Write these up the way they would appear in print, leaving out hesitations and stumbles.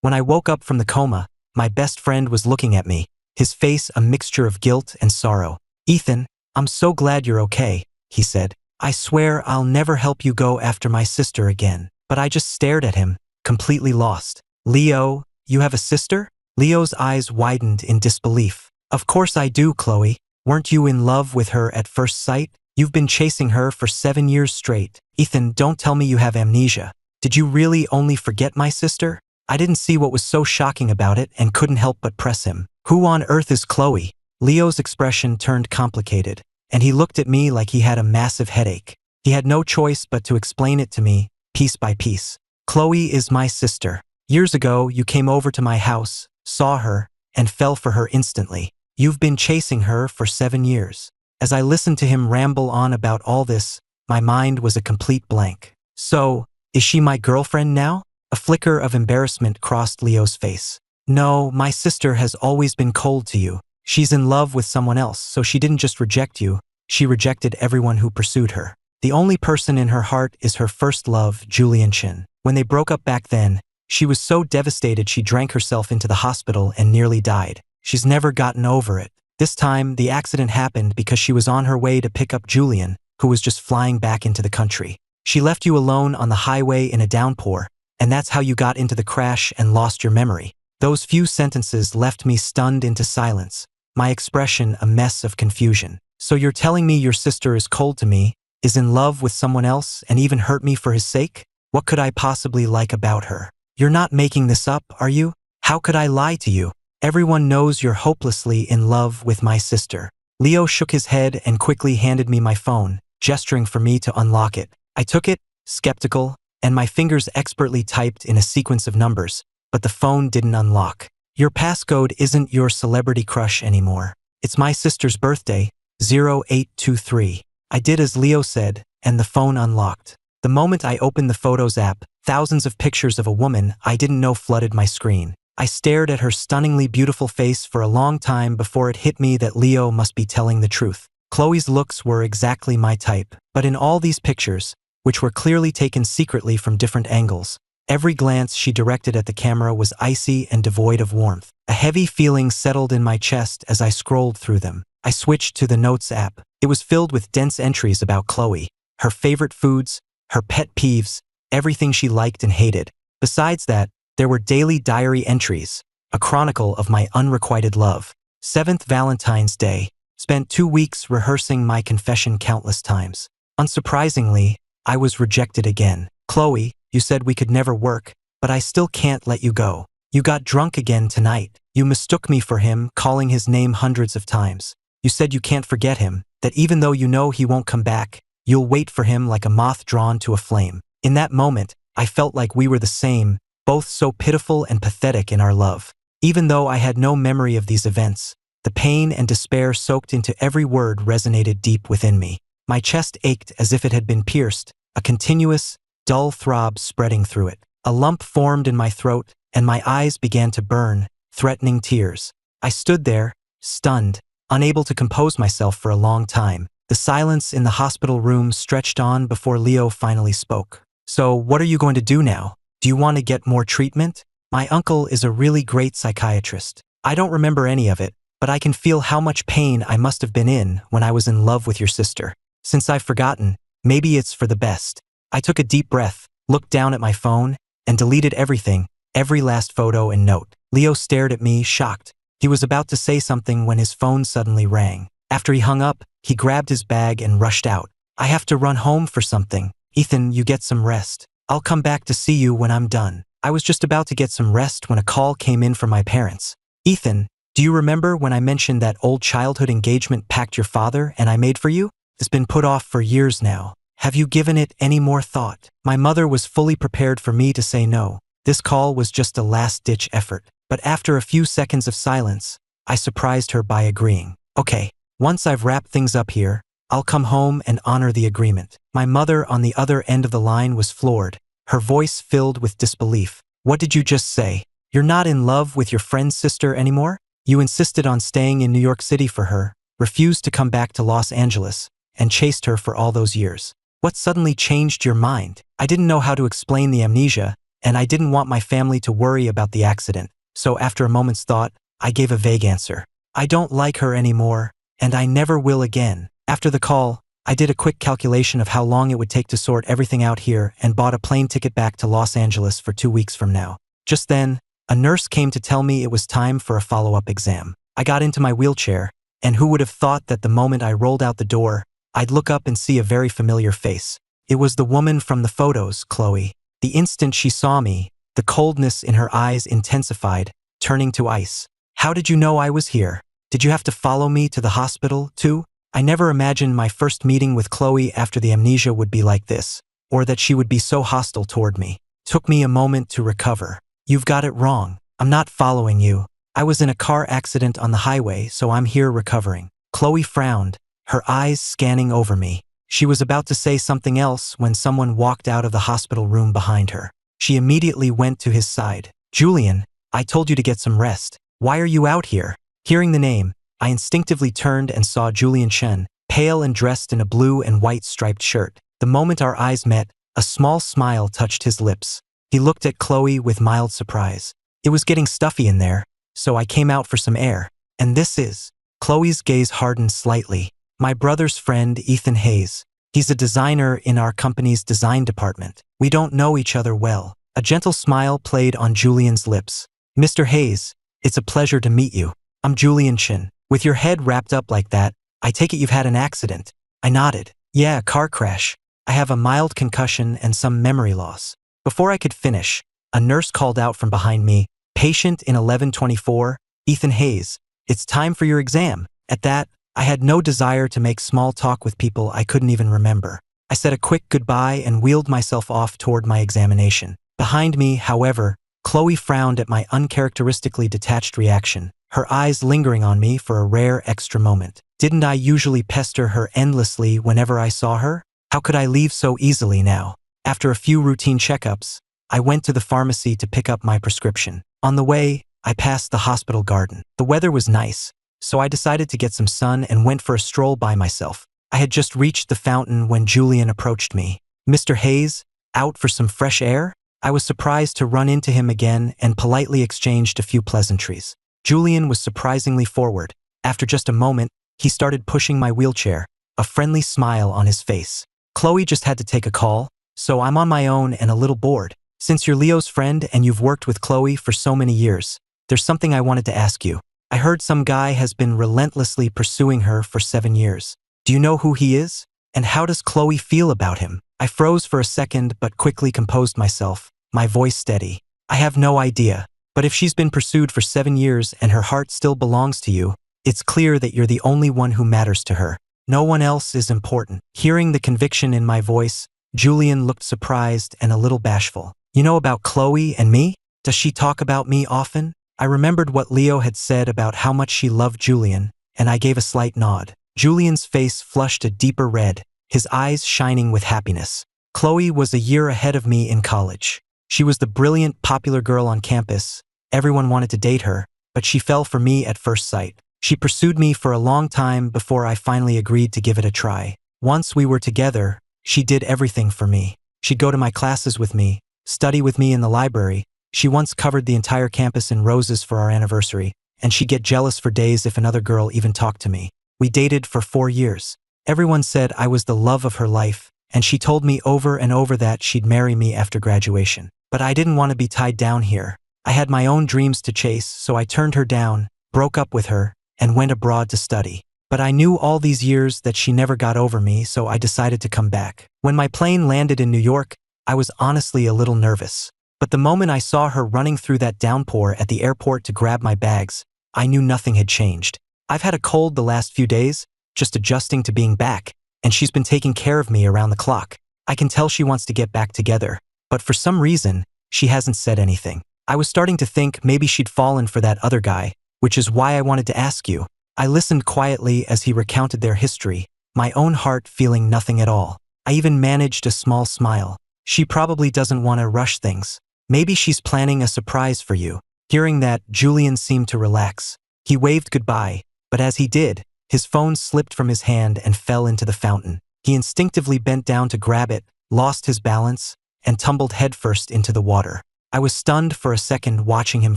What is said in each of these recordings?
When I woke up from the coma, my best friend was looking at me, his face a mixture of guilt and sorrow. "Ethan, I'm so glad you're okay," he said. "I swear I'll never help you go after my sister again." But I just stared at him, completely lost. "Leo, you have a sister?" Leo's eyes widened in disbelief. "Of course I do, Chloe. Weren't you in love with her at first sight? You've been chasing her for 7 years straight." "Ethan, don't tell me you have amnesia. Did you really only forget my sister?" I didn't see what was so shocking about it and couldn't help but press him. "Who on earth is Chloe?" Leo's expression turned complicated, and he looked at me like he had a massive headache. He had no choice but to explain it to me, piece by piece. "Chloe is my sister. Years ago, you came over to my house, saw her, and fell for her instantly. You've been chasing her for 7 years. As I listened to him ramble on about all this, my mind was a complete blank. "So, is she my girlfriend now?" A flicker of embarrassment crossed Leo's face. "No, my sister has always been cold to you. She's in love with someone else, so she didn't just reject you, she rejected everyone who pursued her. The only person in her heart is her first love, Julian Chin. When they broke up back then, she was so devastated she drank herself into the hospital and nearly died. She's never gotten over it. This time, the accident happened because she was on her way to pick up Julian, who was just flying back into the country. She left you alone on the highway in a downpour, and that's how you got into the crash and lost your memory." Those few sentences left me stunned into silence, my expression a mess of confusion. "So you're telling me your sister is cold to me, is in love with someone else, and even hurt me for his sake? What could I possibly like about her? You're not making this up, are you? How could I lie to you? Everyone knows you're hopelessly in love with my sister." Leo shook his head and quickly handed me my phone, gesturing for me to unlock it. I took it, skeptical, and my fingers expertly typed in a sequence of numbers, but the phone didn't unlock. "Your passcode isn't your celebrity crush anymore. It's my sister's birthday, 0823. I did as Leo said, and the phone unlocked. The moment I opened the Photos app, thousands of pictures of a woman I didn't know flooded my screen. I stared at her stunningly beautiful face for a long time before it hit me that Leo must be telling the truth. Chloe's looks were exactly my type, but in all these pictures, which were clearly taken secretly from different angles, every glance she directed at the camera was icy and devoid of warmth. A heavy feeling settled in my chest as I scrolled through them. I switched to the Notes app. It was filled with dense entries about Chloe, her favorite foods, her pet peeves, everything she liked and hated. Besides that, there were daily diary entries, a chronicle of my unrequited love. 7th Valentine's Day. Spent 2 weeks rehearsing my confession countless times. Unsurprisingly, I was rejected again. "Chloe, you said we could never work, but I still can't let you go. You got drunk again tonight. You mistook me for him, calling his name hundreds of times. You said you can't forget him, that even though you know he won't come back, you'll wait for him like a moth drawn to a flame." In that moment, I felt like we were the same, both so pitiful and pathetic in our love. Even though I had no memory of these events, the pain and despair soaked into every word resonated deep within me. My chest ached as if it had been pierced, a continuous, dull throb spreading through it. A lump formed in my throat, and my eyes began to burn, threatening tears. I stood there, stunned, unable to compose myself for a long time. The silence in the hospital room stretched on before Leo finally spoke. "So, what are you going to do now? Do you want to get more treatment? My uncle is a really great psychiatrist. I don't remember any of it, but I can feel how much pain I must have been in when I was in love with your sister. Since I've forgotten, maybe it's for the best." I took a deep breath, looked down at my phone, and deleted everything, every last photo and note. Leo stared at me, shocked. He was about to say something when his phone suddenly rang. After he hung up, he grabbed his bag and rushed out. "I have to run home for something. Ethan, you get some rest. I'll come back to see you when I'm done." I was just about to get some rest when a call came in from my parents. "Ethan, do you remember when I mentioned that old childhood engagement pact your father and I made for you? It's been put off for years now. Have you given it any more thought?" My mother was fully prepared for me to say no. This call was just a last-ditch effort. But after a few seconds of silence, I surprised her by agreeing. "Okay, once I've wrapped things up here, I'll come home and honor the agreement." My mother on the other end of the line was floored, her voice filled with disbelief. "What did you just say? You're not in love with your friend's sister anymore? You insisted on staying in New York City for her, refused to come back to Los Angeles, and chased her for all those years. What suddenly changed your mind?" I didn't know how to explain the amnesia, and I didn't want my family to worry about the accident. So after a moment's thought, I gave a vague answer. I don't like her anymore, and I never will again. After the call, I did a quick calculation of how long it would take to sort everything out here and bought a plane ticket back to Los Angeles for 2 weeks from now. Just then, a nurse came to tell me it was time for a follow-up exam. I got into my wheelchair, and who would have thought that the moment I rolled out the door, I'd look up and see a very familiar face. It was the woman from the photos, Chloe. The instant she saw me, the coldness in her eyes intensified, turning to ice. How did you know I was here? Did you have to follow me to the hospital, too? I never imagined my first meeting with Chloe after the amnesia would be like this, or that she would be so hostile toward me. Took me a moment to recover. You've got it wrong. I'm not following you. I was in a car accident on the highway, so I'm here recovering. Chloe frowned, her eyes scanning over me. She was about to say something else when someone walked out of the hospital room behind her. She immediately went to his side. Julian, I told you to get some rest. Why are you out here? Hearing the name, I instinctively turned and saw Julian Chen, pale and dressed in a blue and white striped shirt. The moment our eyes met, a small smile touched his lips. He looked at Chloe with mild surprise. It was getting stuffy in there, so I came out for some air. And this is... Chloe's gaze hardened slightly. My brother's friend, Ethan Hayes. He's a designer in our company's design department. We don't know each other well. A gentle smile played on Julian's lips. Mr. Hayes, it's a pleasure to meet you. I'm Julian Chen. With your head wrapped up like that, I take it you've had an accident. I nodded. Yeah, a car crash. I have a mild concussion and some memory loss. Before I could finish, a nurse called out from behind me, patient in 1124, Ethan Hayes, it's time for your exam. At that, I had no desire to make small talk with people I couldn't even remember. I said a quick goodbye and wheeled myself off toward my examination. Behind me, however, Chloe frowned at my uncharacteristically detached reaction, her eyes lingering on me for a rare extra moment. Didn't I usually pester her endlessly whenever I saw her? How could I leave so easily now? After a few routine checkups, I went to the pharmacy to pick up my prescription. On the way, I passed the hospital garden. The weather was nice, so I decided to get some sun and went for a stroll by myself. I had just reached the fountain when Julian approached me. Mr. Hayes, out for some fresh air? I was surprised to run into him again and politely exchanged a few pleasantries. Julian was surprisingly forward. After just a moment, he started pushing my wheelchair, a friendly smile on his face. Chloe just had to take a call, so I'm on my own and a little bored. Since you're Leo's friend and you've worked with Chloe for so many years, there's something I wanted to ask you. I heard some guy has been relentlessly pursuing her for 7 years. Do you know who he is? And how does Chloe feel about him? I froze for a second but quickly composed myself, my voice steady. I have no idea, but if she's been pursued for 7 years and her heart still belongs to you, it's clear that you're the only one who matters to her. No one else is important. Hearing the conviction in my voice, Julian looked surprised and a little bashful. You know about Chloe and me? Does she talk about me often? I remembered what Leo had said about how much she loved Julian, and I gave a slight nod. Julian's face flushed a deeper red, his eyes shining with happiness. Chloe was a year ahead of me in college. She was the brilliant, popular girl on campus. Everyone wanted to date her, but she fell for me at first sight. She pursued me for a long time before I finally agreed to give it a try. Once we were together, she did everything for me. She'd go to my classes with me, study with me in the library. She once covered the entire campus in roses for our anniversary, and she'd get jealous for days if another girl even talked to me. We dated for 4 years. Everyone said I was the love of her life, and she told me over and over that she'd marry me after graduation. But I didn't want to be tied down here. I had my own dreams to chase, so I turned her down, broke up with her, and went abroad to study. But I knew all these years that she never got over me, so I decided to come back. When my plane landed in New York, I was honestly a little nervous. But the moment I saw her running through that downpour at the airport to grab my bags, I knew nothing had changed. I've had a cold the last few days, just adjusting to being back, and she's been taking care of me around the clock. I can tell she wants to get back together, but for some reason, she hasn't said anything. I was starting to think maybe she'd fallen for that other guy, which is why I wanted to ask you. I listened quietly as he recounted their history, my own heart feeling nothing at all. I even managed a small smile. She probably doesn't want to rush things. Maybe she's planning a surprise for you. Hearing that, Julian seemed to relax. He waved goodbye, but as he did, his phone slipped from his hand and fell into the fountain. He instinctively bent down to grab it, lost his balance, and tumbled headfirst into the water. I was stunned for a second watching him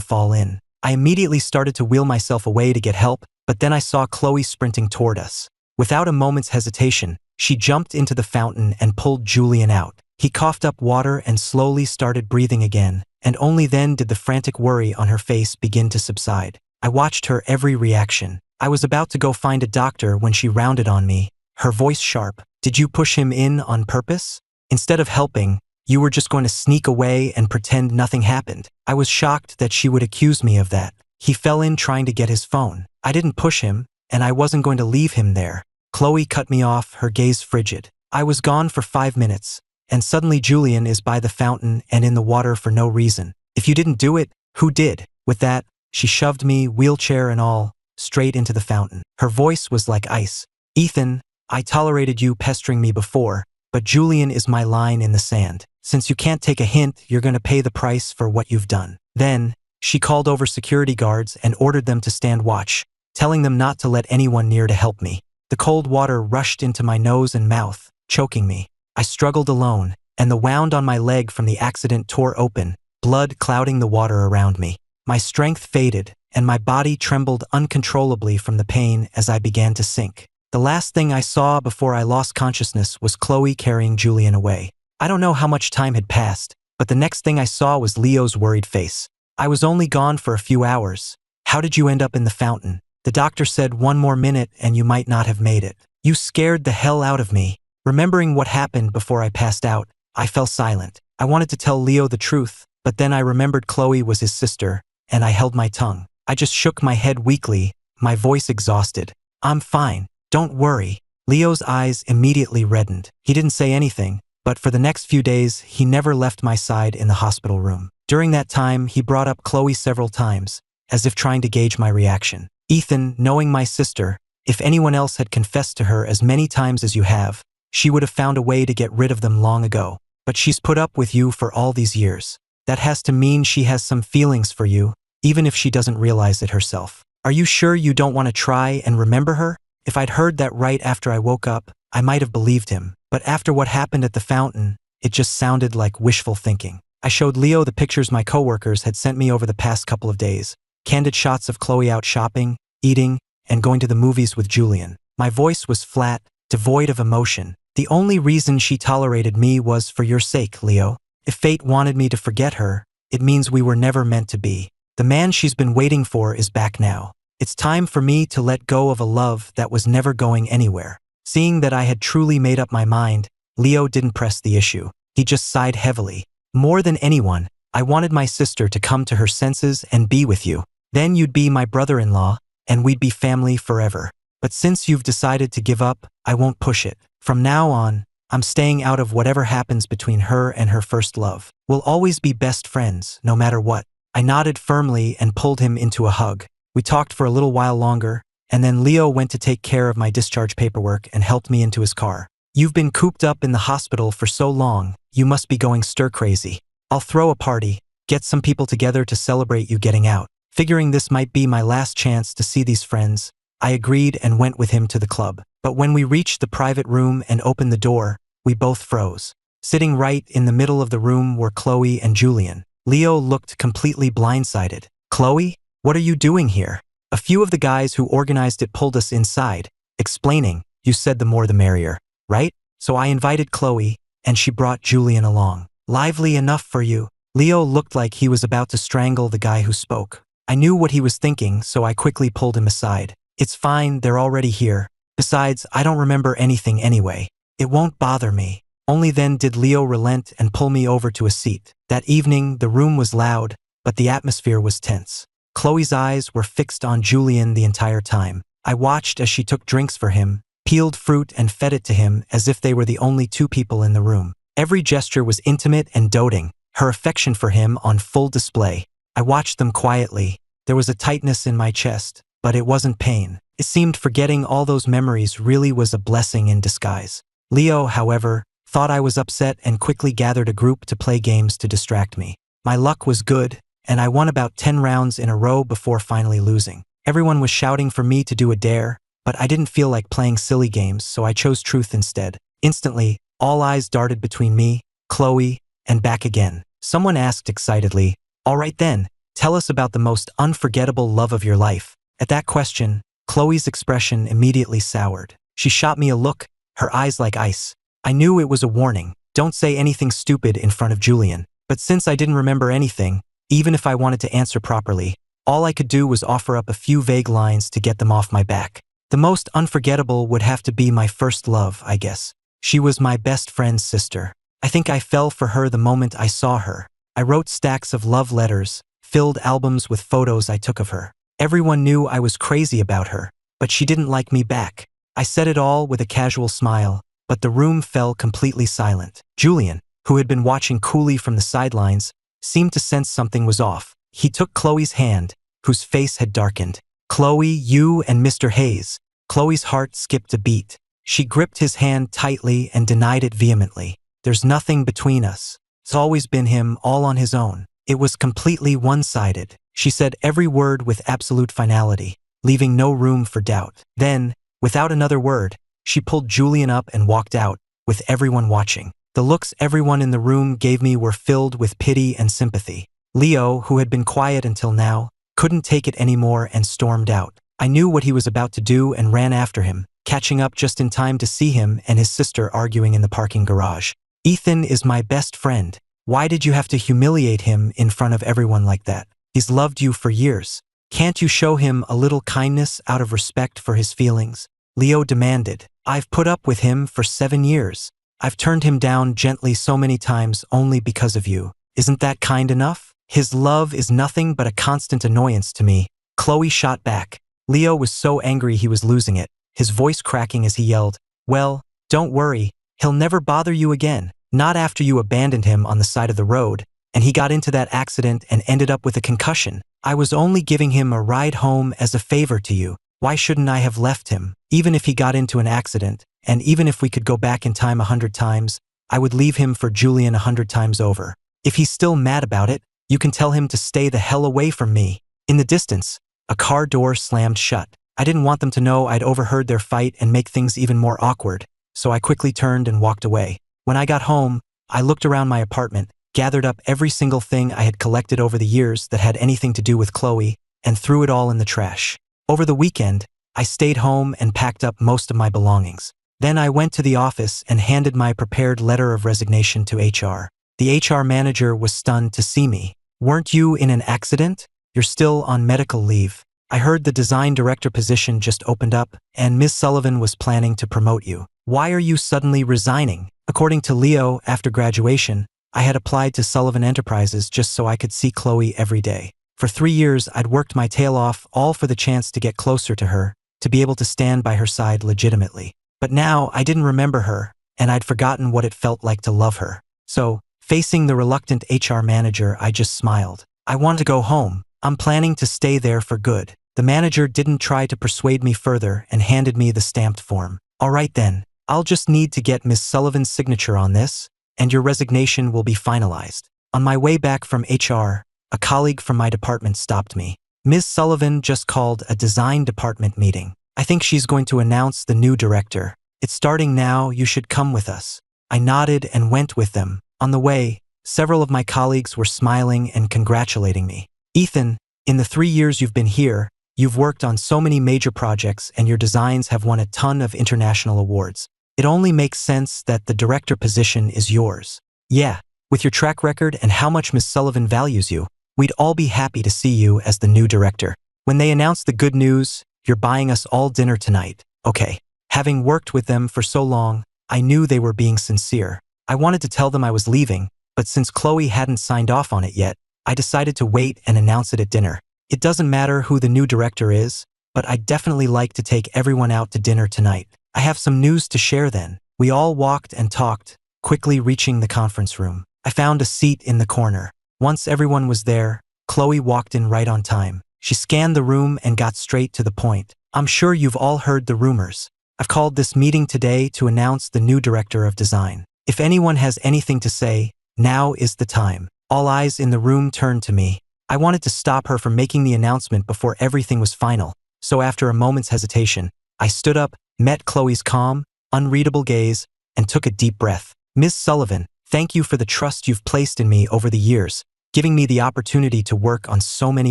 fall in. I immediately started to wheel myself away to get help, but then I saw Chloe sprinting toward us. Without a moment's hesitation, she jumped into the fountain and pulled Julian out. He coughed up water and slowly started breathing again, and only then did the frantic worry on her face begin to subside. I watched her every reaction. I was about to go find a doctor when she rounded on me, her voice sharp. "Did you push him in on purpose? Instead of helping, you were just going to sneak away and pretend nothing happened." I was shocked that she would accuse me of that. "He fell in trying to get his phone. I didn't push him, and I wasn't going to leave him there." Chloe cut me off, her gaze frigid. I was gone for 5 minutes, and suddenly Julian is by the fountain and in the water for no reason. "If you didn't do it, who did?" With that, she shoved me, wheelchair and all, straight into the fountain. Her voice was like ice. "Ethan, I tolerated you pestering me before, but Julian is my line in the sand. Since you can't take a hint, you're going to pay the price for what you've done." Then, she called over security guards and ordered them to stand watch, telling them not to let anyone near to help me. The cold water rushed into my nose and mouth, choking me. I struggled alone, and the wound on my leg from the accident tore open, blood clouding the water around me. My strength faded, and my body trembled uncontrollably from the pain as I began to sink. The last thing I saw before I lost consciousness was Chloe carrying Julian away. I don't know how much time had passed, but the next thing I saw was Leo's worried face. "I was only gone for a few hours. How did you end up in the fountain? The doctor said 1 more minute and you might not have made it." "You scared the hell out of me." Remembering what happened before I passed out, I fell silent. I wanted to tell Leo the truth, but then I remembered Chloe was his sister, and I held my tongue. I just shook my head weakly, my voice exhausted. "I'm fine. Don't worry." Leo's eyes immediately reddened. He didn't say anything, but for the next few days, he never left my side in the hospital room. During that time, he brought up Chloe several times, as if trying to gauge my reaction. "Ethan, knowing my sister, if anyone else had confessed to her as many times as you have, she would have found a way to get rid of them long ago. But she's put up with you for all these years. That has to mean she has some feelings for you, even if she doesn't realize it herself. Are you sure you don't want to try and remember her?" If I'd heard that right after I woke up, I might have believed him. But after what happened at the fountain, it just sounded like wishful thinking. I showed Leo the pictures my coworkers had sent me over the past couple of days. Candid shots of Chloe out shopping, eating, and going to the movies with Julian. My voice was flat, devoid of emotion. "The only reason she tolerated me was for your sake, Leo. If fate wanted me to forget her, it means we were never meant to be. The man she's been waiting for is back now. It's time for me to let go of a love that was never going anywhere." Seeing that I had truly made up my mind, Leo didn't press the issue. He just sighed heavily. "More than anyone, I wanted my sister to come to her senses and be with you. Then you'd be my brother-in-law, and we'd be family forever. But since you've decided to give up, I won't push it. From now on, I'm staying out of whatever happens between her and her first love. We'll always be best friends, no matter what." I nodded firmly and pulled him into a hug. We talked for a little while longer, and then Leo went to take care of my discharge paperwork and helped me into his car. "You've been cooped up in the hospital for so long, you must be going stir-crazy. I'll throw a party, get some people together to celebrate you getting out." Figuring this might be my last chance to see these friends, I agreed and went with him to the club. But when we reached the private room and opened the door, we both froze. Sitting right in the middle of the room were Chloe and Julian. Leo looked completely blindsided. "Chloe? What are you doing here?" A few of the guys who organized it pulled us inside, explaining, "You said the more the merrier, right?" So I invited Chloe, and she brought Julian along. "Lively enough for you." Leo looked like he was about to strangle the guy who spoke. I knew what he was thinking, so I quickly pulled him aside. "It's fine, they're already here. Besides, I don't remember anything anyway. It won't bother me." Only then did Leo relent and pull me over to a seat. That evening, the room was loud, but the atmosphere was tense. Chloe's eyes were fixed on Julian the entire time. I watched as she took drinks for him, peeled fruit and fed it to him as if they were the only 2 people in the room. Every gesture was intimate and doting, her affection for him on full display. I watched them quietly. There was a tightness in my chest, but it wasn't pain. It seemed forgetting all those memories really was a blessing in disguise. Leo, however, thought I was upset and quickly gathered a group to play games to distract me. My luck was good, and I won about 10 rounds in a row before finally losing. Everyone was shouting for me to do a dare, but I didn't feel like playing silly games, so I chose truth instead. Instantly, all eyes darted between me, Chloe, and back again. Someone asked excitedly, "All right then, tell us about the most unforgettable love of your life." At that question, Chloe's expression immediately soured. She shot me a look, her eyes like ice. I knew it was a warning. Don't say anything stupid in front of Julian. But since I didn't remember anything, even if I wanted to answer properly, all I could do was offer up a few vague lines to get them off my back. The most unforgettable would have to be my first love, I guess. She was my best friend's sister. I think I fell for her the moment I saw her. I wrote stacks of love letters, filled albums with photos I took of her. Everyone knew I was crazy about her, but she didn't like me back. I said it all with a casual smile, but the room fell completely silent. Julian, who had been watching coolly from the sidelines, seemed to sense something was off. He took Chloe's hand, whose face had darkened. "Chloe, you and Mr. Hayes." Chloe's heart skipped a beat. She gripped his hand tightly and denied it vehemently. "There's nothing between us. It's always been him, all on his own." It was completely one-sided. She said every word with absolute finality, leaving no room for doubt. Then, without another word, she pulled Julian up and walked out, with everyone watching. The looks everyone in the room gave me were filled with pity and sympathy. Leo, who had been quiet until now, couldn't take it anymore and stormed out. I knew what he was about to do and ran after him, catching up just in time to see him and his sister arguing in the parking garage. "Ethan is my best friend. Why did you have to humiliate him in front of everyone like that? He's loved you for years. Can't you show him a little kindness out of respect for his feelings?" Leo demanded. "I've put up with him for 7 years. I've turned him down gently so many times only because of you. Isn't that kind enough? His love is nothing but a constant annoyance to me." Chloe shot back. Leo was so angry he was losing it, his voice cracking as he yelled, "Well, don't worry, he'll never bother you again. Not after you abandoned him on the side of the road, and he got into that accident and ended up with a concussion. I was only giving him a ride home as a favor to you. Why shouldn't I have left him? Even if he got into an accident, and even if we could go back in time 100 times, I would leave him for Julian 100 times over. If he's still mad about it, you can tell him to stay the hell away from me." In the distance, a car door slammed shut. I didn't want them to know I'd overheard their fight and make things even more awkward, so I quickly turned and walked away. When I got home, I looked around my apartment, gathered up every single thing I had collected over the years that had anything to do with Chloe, and threw it all in the trash. Over the weekend, I stayed home and packed up most of my belongings. Then I went to the office and handed my prepared letter of resignation to HR. The HR manager was stunned to see me. "Weren't you in an accident? You're still on medical leave. I heard the design director position just opened up, and Ms. Sullivan was planning to promote you. Why are you suddenly resigning?" According to Leo, after graduation, I had applied to Sullivan Enterprises just so I could see Chloe every day. For 3 years, I'd worked my tail off, all for the chance to get closer to her, to be able to stand by her side legitimately. But now I didn't remember her, and I'd forgotten what it felt like to love her. So, facing the reluctant HR manager, I just smiled. "I want to go home. I'm planning to stay there for good." The manager didn't try to persuade me further and handed me the stamped form. "All right then, I'll just need to get Ms. Sullivan's signature on this, and your resignation will be finalized." On my way back from HR, a colleague from my department stopped me. "Ms. Sullivan just called a design department meeting. I think she's going to announce the new director. It's starting now, you should come with us." I nodded and went with them. On the way, several of my colleagues were smiling and congratulating me. "Ethan, in the 3 years you've been here, you've worked on so many major projects and your designs have won a ton of international awards. It only makes sense that the director position is yours. Yeah, with your track record and how much Ms. Sullivan values you, we'd all be happy to see you as the new director. When they announced the good news, 'You're buying us all dinner tonight.' Okay. Having worked with them for so long, I knew they were being sincere. I wanted to tell them I was leaving, but since Chloe hadn't signed off on it yet, I decided to wait and announce it at dinner. It doesn't matter who the new director is, but I'd definitely like to take everyone out to dinner tonight. I have some news to share then." We all walked and talked, quickly reaching the conference room. I found a seat in the corner. Once everyone was there, Chloe walked in right on time. She scanned the room and got straight to the point. "I'm sure you've all heard the rumors. I've called this meeting today to announce the new director of design. If anyone has anything to say, now is the time." All eyes in the room turned to me. I wanted to stop her from making the announcement before everything was final, so after a moment's hesitation, I stood up, met Chloe's calm, unreadable gaze, and took a deep breath. "Ms. Sullivan, Thank you for the trust you've placed in me over the years, giving me the opportunity to work on so many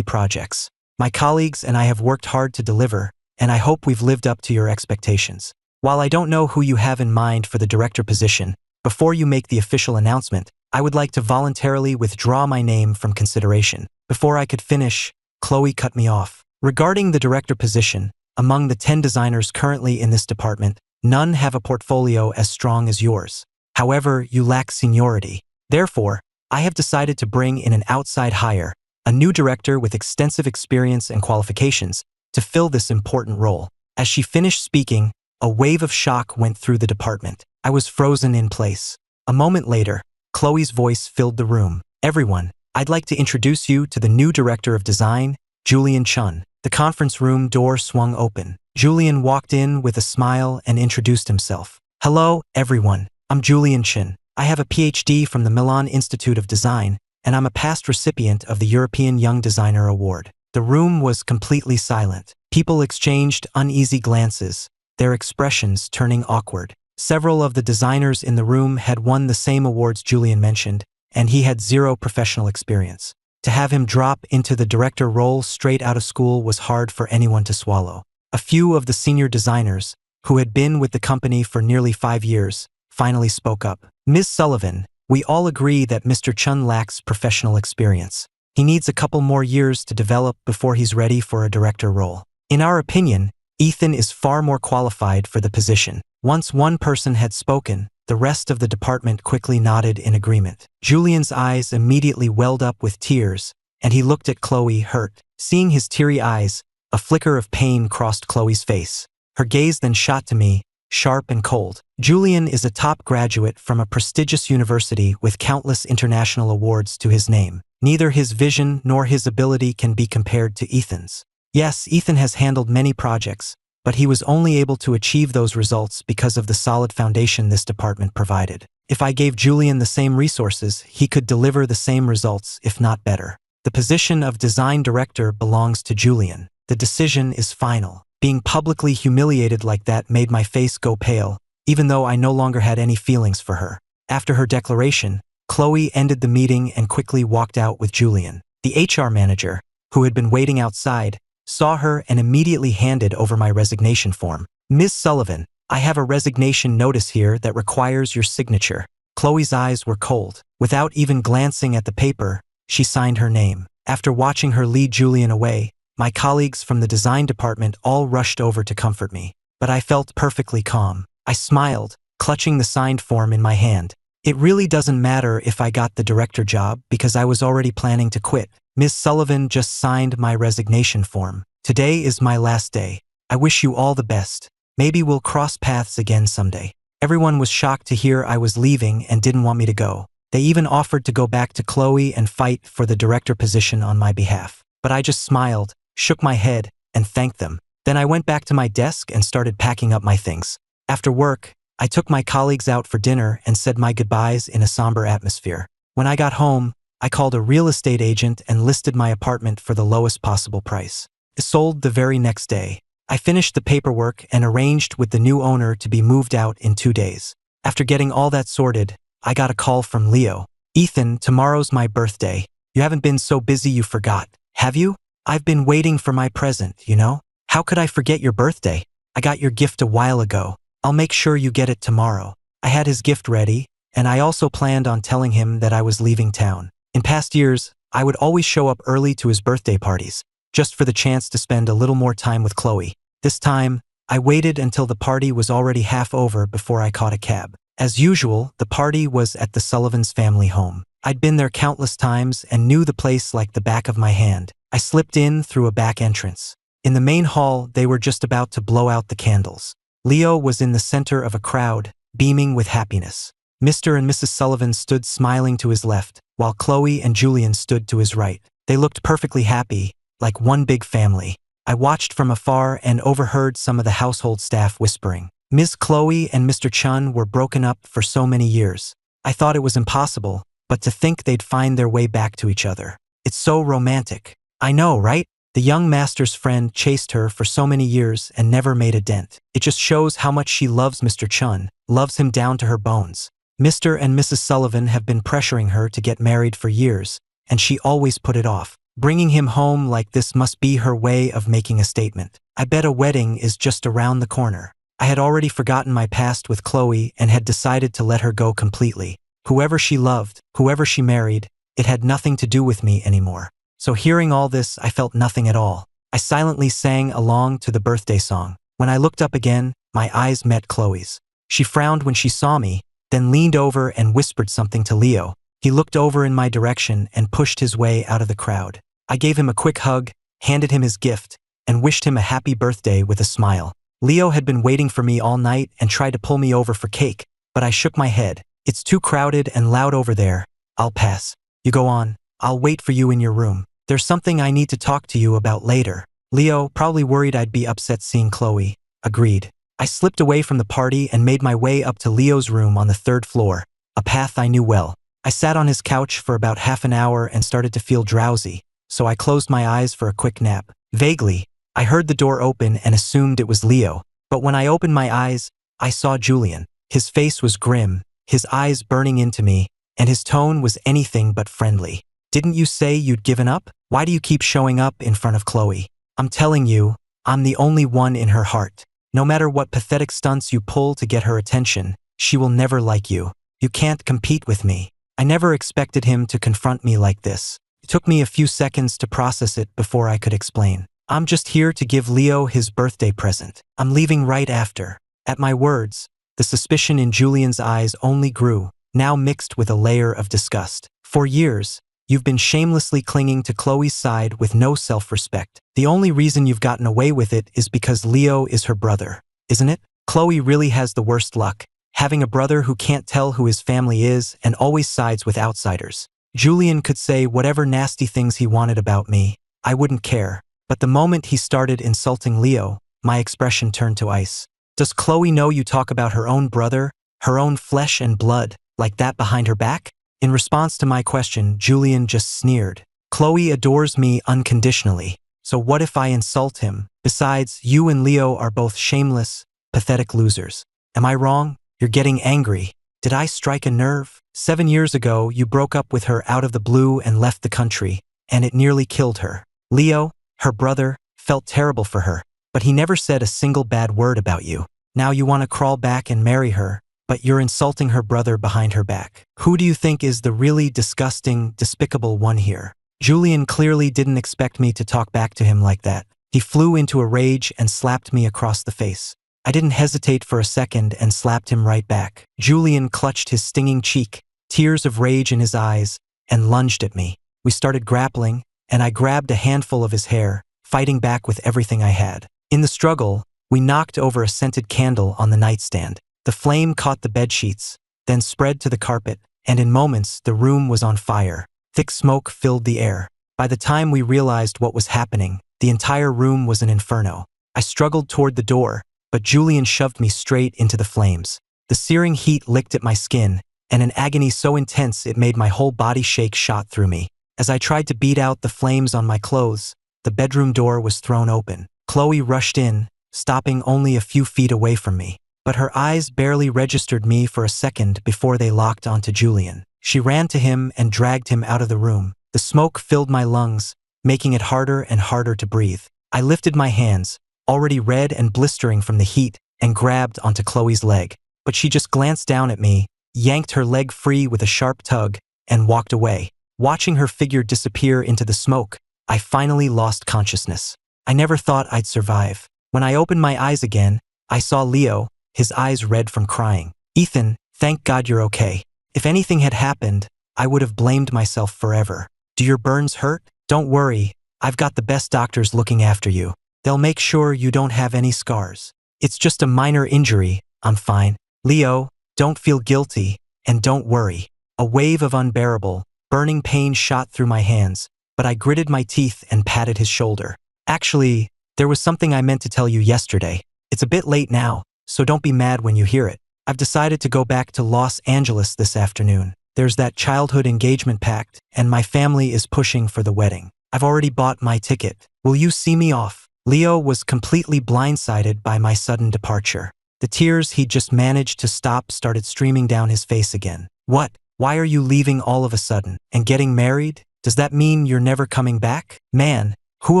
projects. My colleagues and I have worked hard to deliver, and I hope we've lived up to your expectations. While I don't know who you have in mind for the director position, before you make the official announcement, I would like to voluntarily withdraw my name from consideration. Before I could finish, Chloe cut me off. Regarding the director position, among the 10 designers currently in this department, none have a portfolio as strong as yours. However, you lack seniority. Therefore, I have decided to bring in an outside hire, a new director with extensive experience and qualifications, to fill this important role. As she finished speaking, a wave of shock went through the department. I was frozen in place. A moment later, Chloe's voice filled the room. Everyone, I'd like to introduce you to the new director of design, Julian Chun. The conference room door swung open. Julian walked in with a smile and introduced himself. Hello, everyone. I'm Julian Chun. I have a PhD from the Milan Institute of Design, and I'm a past recipient of the European Young Designer Award. The room was completely silent. People exchanged uneasy glances, their expressions turning awkward. Several of the designers in the room had won the same awards Julian mentioned, and he had zero professional experience. To have him drop into the director role straight out of school was hard for anyone to swallow. A few of the senior designers, who had been with the company for nearly 5 years, finally spoke up. Ms. Sullivan, we all agree that Mr. Chun lacks professional experience. He needs a couple more years to develop before he's ready for a director role. In our opinion, Ethan is far more qualified for the position. Once one person had spoken, the rest of the department quickly nodded in agreement. Julian's eyes immediately welled up with tears, and he looked at Chloe, hurt. Seeing his teary eyes, a flicker of pain crossed Chloe's face. Her gaze then shot to me, sharp and cold. Julian is a top graduate from a prestigious university with countless international awards to his name. Neither his vision nor his ability can be compared to Ethan's. Yes, Ethan has handled many projects, but he was only able to achieve those results because of the solid foundation this department provided. If I gave Julian the same resources, he could deliver the same results, if not better. The position of design director belongs to Julian. The decision is final. Being publicly humiliated like that made my face go pale, even though I no longer had any feelings for her. After her declaration, Chloe ended the meeting and quickly walked out with Julian. The HR manager, who had been waiting outside, saw her and immediately handed over my resignation form. Ms. Sullivan, I have a resignation notice here that requires your signature. Chloe's eyes were cold. Without even glancing at the paper, she signed her name. After watching her lead Julian away, my colleagues from the design department all rushed over to comfort me. But I felt perfectly calm. I smiled, clutching the signed form in my hand. It really doesn't matter if I got the director job because I was already planning to quit. Ms. Sullivan just signed my resignation form. Today is my last day. I wish you all the best. Maybe we'll cross paths again someday. Everyone was shocked to hear I was leaving and didn't want me to go. They even offered to go back to Chloe and fight for the director position on my behalf. But I just smiled, shook my head, and thanked them. Then I went back to my desk and started packing up my things. After work, I took my colleagues out for dinner and said my goodbyes in a somber atmosphere. When I got home, I called a real estate agent and listed my apartment for the lowest possible price. It sold the very next day. I finished the paperwork and arranged with the new owner to be moved out in 2 days. After getting all that sorted, I got a call from Leo. Ethan, tomorrow's my birthday. You haven't been so busy you forgot, have you? I've been waiting for my present, you know? How could I forget your birthday? I got your gift a while ago. I'll make sure you get it tomorrow. I had his gift ready, and I also planned on telling him that I was leaving town. In past years, I would always show up early to his birthday parties, just for the chance to spend a little more time with Chloe. This time, I waited until the party was already half over before I caught a cab. As usual, the party was at the Sullivans' family home. I'd been there countless times and knew the place like the back of my hand. I slipped in through a back entrance. In the main hall, they were just about to blow out the candles. Leo was in the center of a crowd, beaming with happiness. Mr. and Mrs. Sullivan stood smiling to his left, while Chloe and Julian stood to his right. They looked perfectly happy, like one big family. I watched from afar and overheard some of the household staff whispering. Ms. Chloe and Mr. Chun were broken up for so many years. I thought it was impossible, but to think they'd find their way back to each other. It's so romantic. I know, right? The young master's friend chased her for so many years and never made a dent. It just shows how much she loves Mr. Chun, loves him down to her bones. Mr. and Mrs. Sullivan have been pressuring her to get married for years, and she always put it off. Bringing him home like this must be her way of making a statement. I bet a wedding is just around the corner. I had already forgotten my past with Chloe and had decided to let her go completely. Whoever she loved, whoever she married, it had nothing to do with me anymore. So hearing all this, I felt nothing at all. I silently sang along to the birthday song. When I looked up again, my eyes met Chloe's. She frowned when she saw me, then leaned over and whispered something to Leo. He looked over in my direction and pushed his way out of the crowd. I gave him a quick hug, handed him his gift, and wished him a happy birthday with a smile. Leo had been waiting for me all night and tried to pull me over for cake, but I shook my head. It's too crowded and loud over there. I'll pass. You go on. I'll wait for you in your room. There's something I need to talk to you about later. Leo, probably worried I'd be upset seeing Chloe, agreed. I slipped away from the party and made my way up to Leo's room on the 3rd floor, a path I knew well. I sat on his couch for about half an hour and started to feel drowsy, so I closed my eyes for a quick nap. Vaguely, I heard the door open and assumed it was Leo, but when I opened my eyes, I saw Julian. His face was grim, his eyes burning into me, and his tone was anything but friendly. Didn't you say you'd given up? Why do you keep showing up in front of Chloe? I'm telling you, I'm the only one in her heart. No matter what pathetic stunts you pull to get her attention, she will never like you. You can't compete with me. I never expected him to confront me like this. It took me a few seconds to process it before I could explain. I'm just here to give Leo his birthday present. I'm leaving right after. At my words, the suspicion in Julian's eyes only grew, now mixed with a layer of disgust. For years, you've been shamelessly clinging to Chloe's side with no self-respect. The only reason you've gotten away with it is because Leo is her brother, isn't it? Chloe really has the worst luck, having a brother who can't tell who his family is and always sides with outsiders. Julian could say whatever nasty things he wanted about me. I wouldn't care. But the moment he started insulting Leo, my expression turned to ice. Does Chloe know you talk about her own brother, her own flesh and blood, like that behind her back? In response to my question, Julian just sneered. Chloe adores me unconditionally, so what if I insult him? Besides, you and Leo are both shameless, pathetic losers. Am I wrong? You're getting angry. Did I strike a nerve? 7 years ago, you broke up with her out of the blue and left the country, and it nearly killed her. Leo, her brother, felt terrible for her, but he never said a single bad word about you. Now you want to crawl back and marry her, but you're insulting her brother behind her back. Who do you think is the really disgusting, despicable one here? Julian clearly didn't expect me to talk back to him like that. He flew into a rage and slapped me across the face. I didn't hesitate for a second and slapped him right back. Julian clutched his stinging cheek, tears of rage in his eyes, and lunged at me. We started grappling, and I grabbed a handful of his hair, fighting back with everything I had. In the struggle, we knocked over a scented candle on the nightstand. The flame caught the bedsheets, then spread to the carpet, and in moments the room was on fire. Thick smoke filled the air. By the time we realized what was happening, the entire room was an inferno. I struggled toward the door, but Julian shoved me straight into the flames. The searing heat licked at my skin, and an agony so intense it made my whole body shake shot through me. As I tried to beat out the flames on my clothes, the bedroom door was thrown open. Chloe rushed in, stopping only a few feet away from me. But her eyes barely registered me for a second before they locked onto Julian. She ran to him and dragged him out of the room. The smoke filled my lungs, making it harder and harder to breathe. I lifted my hands, already red and blistering from the heat, and grabbed onto Chloe's leg. But she just glanced down at me, yanked her leg free with a sharp tug, and walked away. Watching her figure disappear into the smoke, I finally lost consciousness. I never thought I'd survive. When I opened my eyes again, I saw Leo, his eyes red from crying. Ethan, thank God you're okay. If anything had happened, I would have blamed myself forever. Do your burns hurt? Don't worry, I've got the best doctors looking after you. They'll make sure you don't have any scars. It's just a minor injury, I'm fine. Leo, don't feel guilty, and don't worry. A wave of unbearable, burning pain shot through my hands, but I gritted my teeth and patted his shoulder. Actually, there was something I meant to tell you yesterday. It's a bit late now, so don't be mad when you hear it. I've decided to go back to Los Angeles this afternoon. There's that childhood engagement pact, and my family is pushing for the wedding. I've already bought my ticket. Will you see me off? Leo was completely blindsided by my sudden departure. The tears he'd just managed to stop started streaming down his face again. What? Why are you leaving all of a sudden? And getting married? Does that mean you're never coming back? Man, who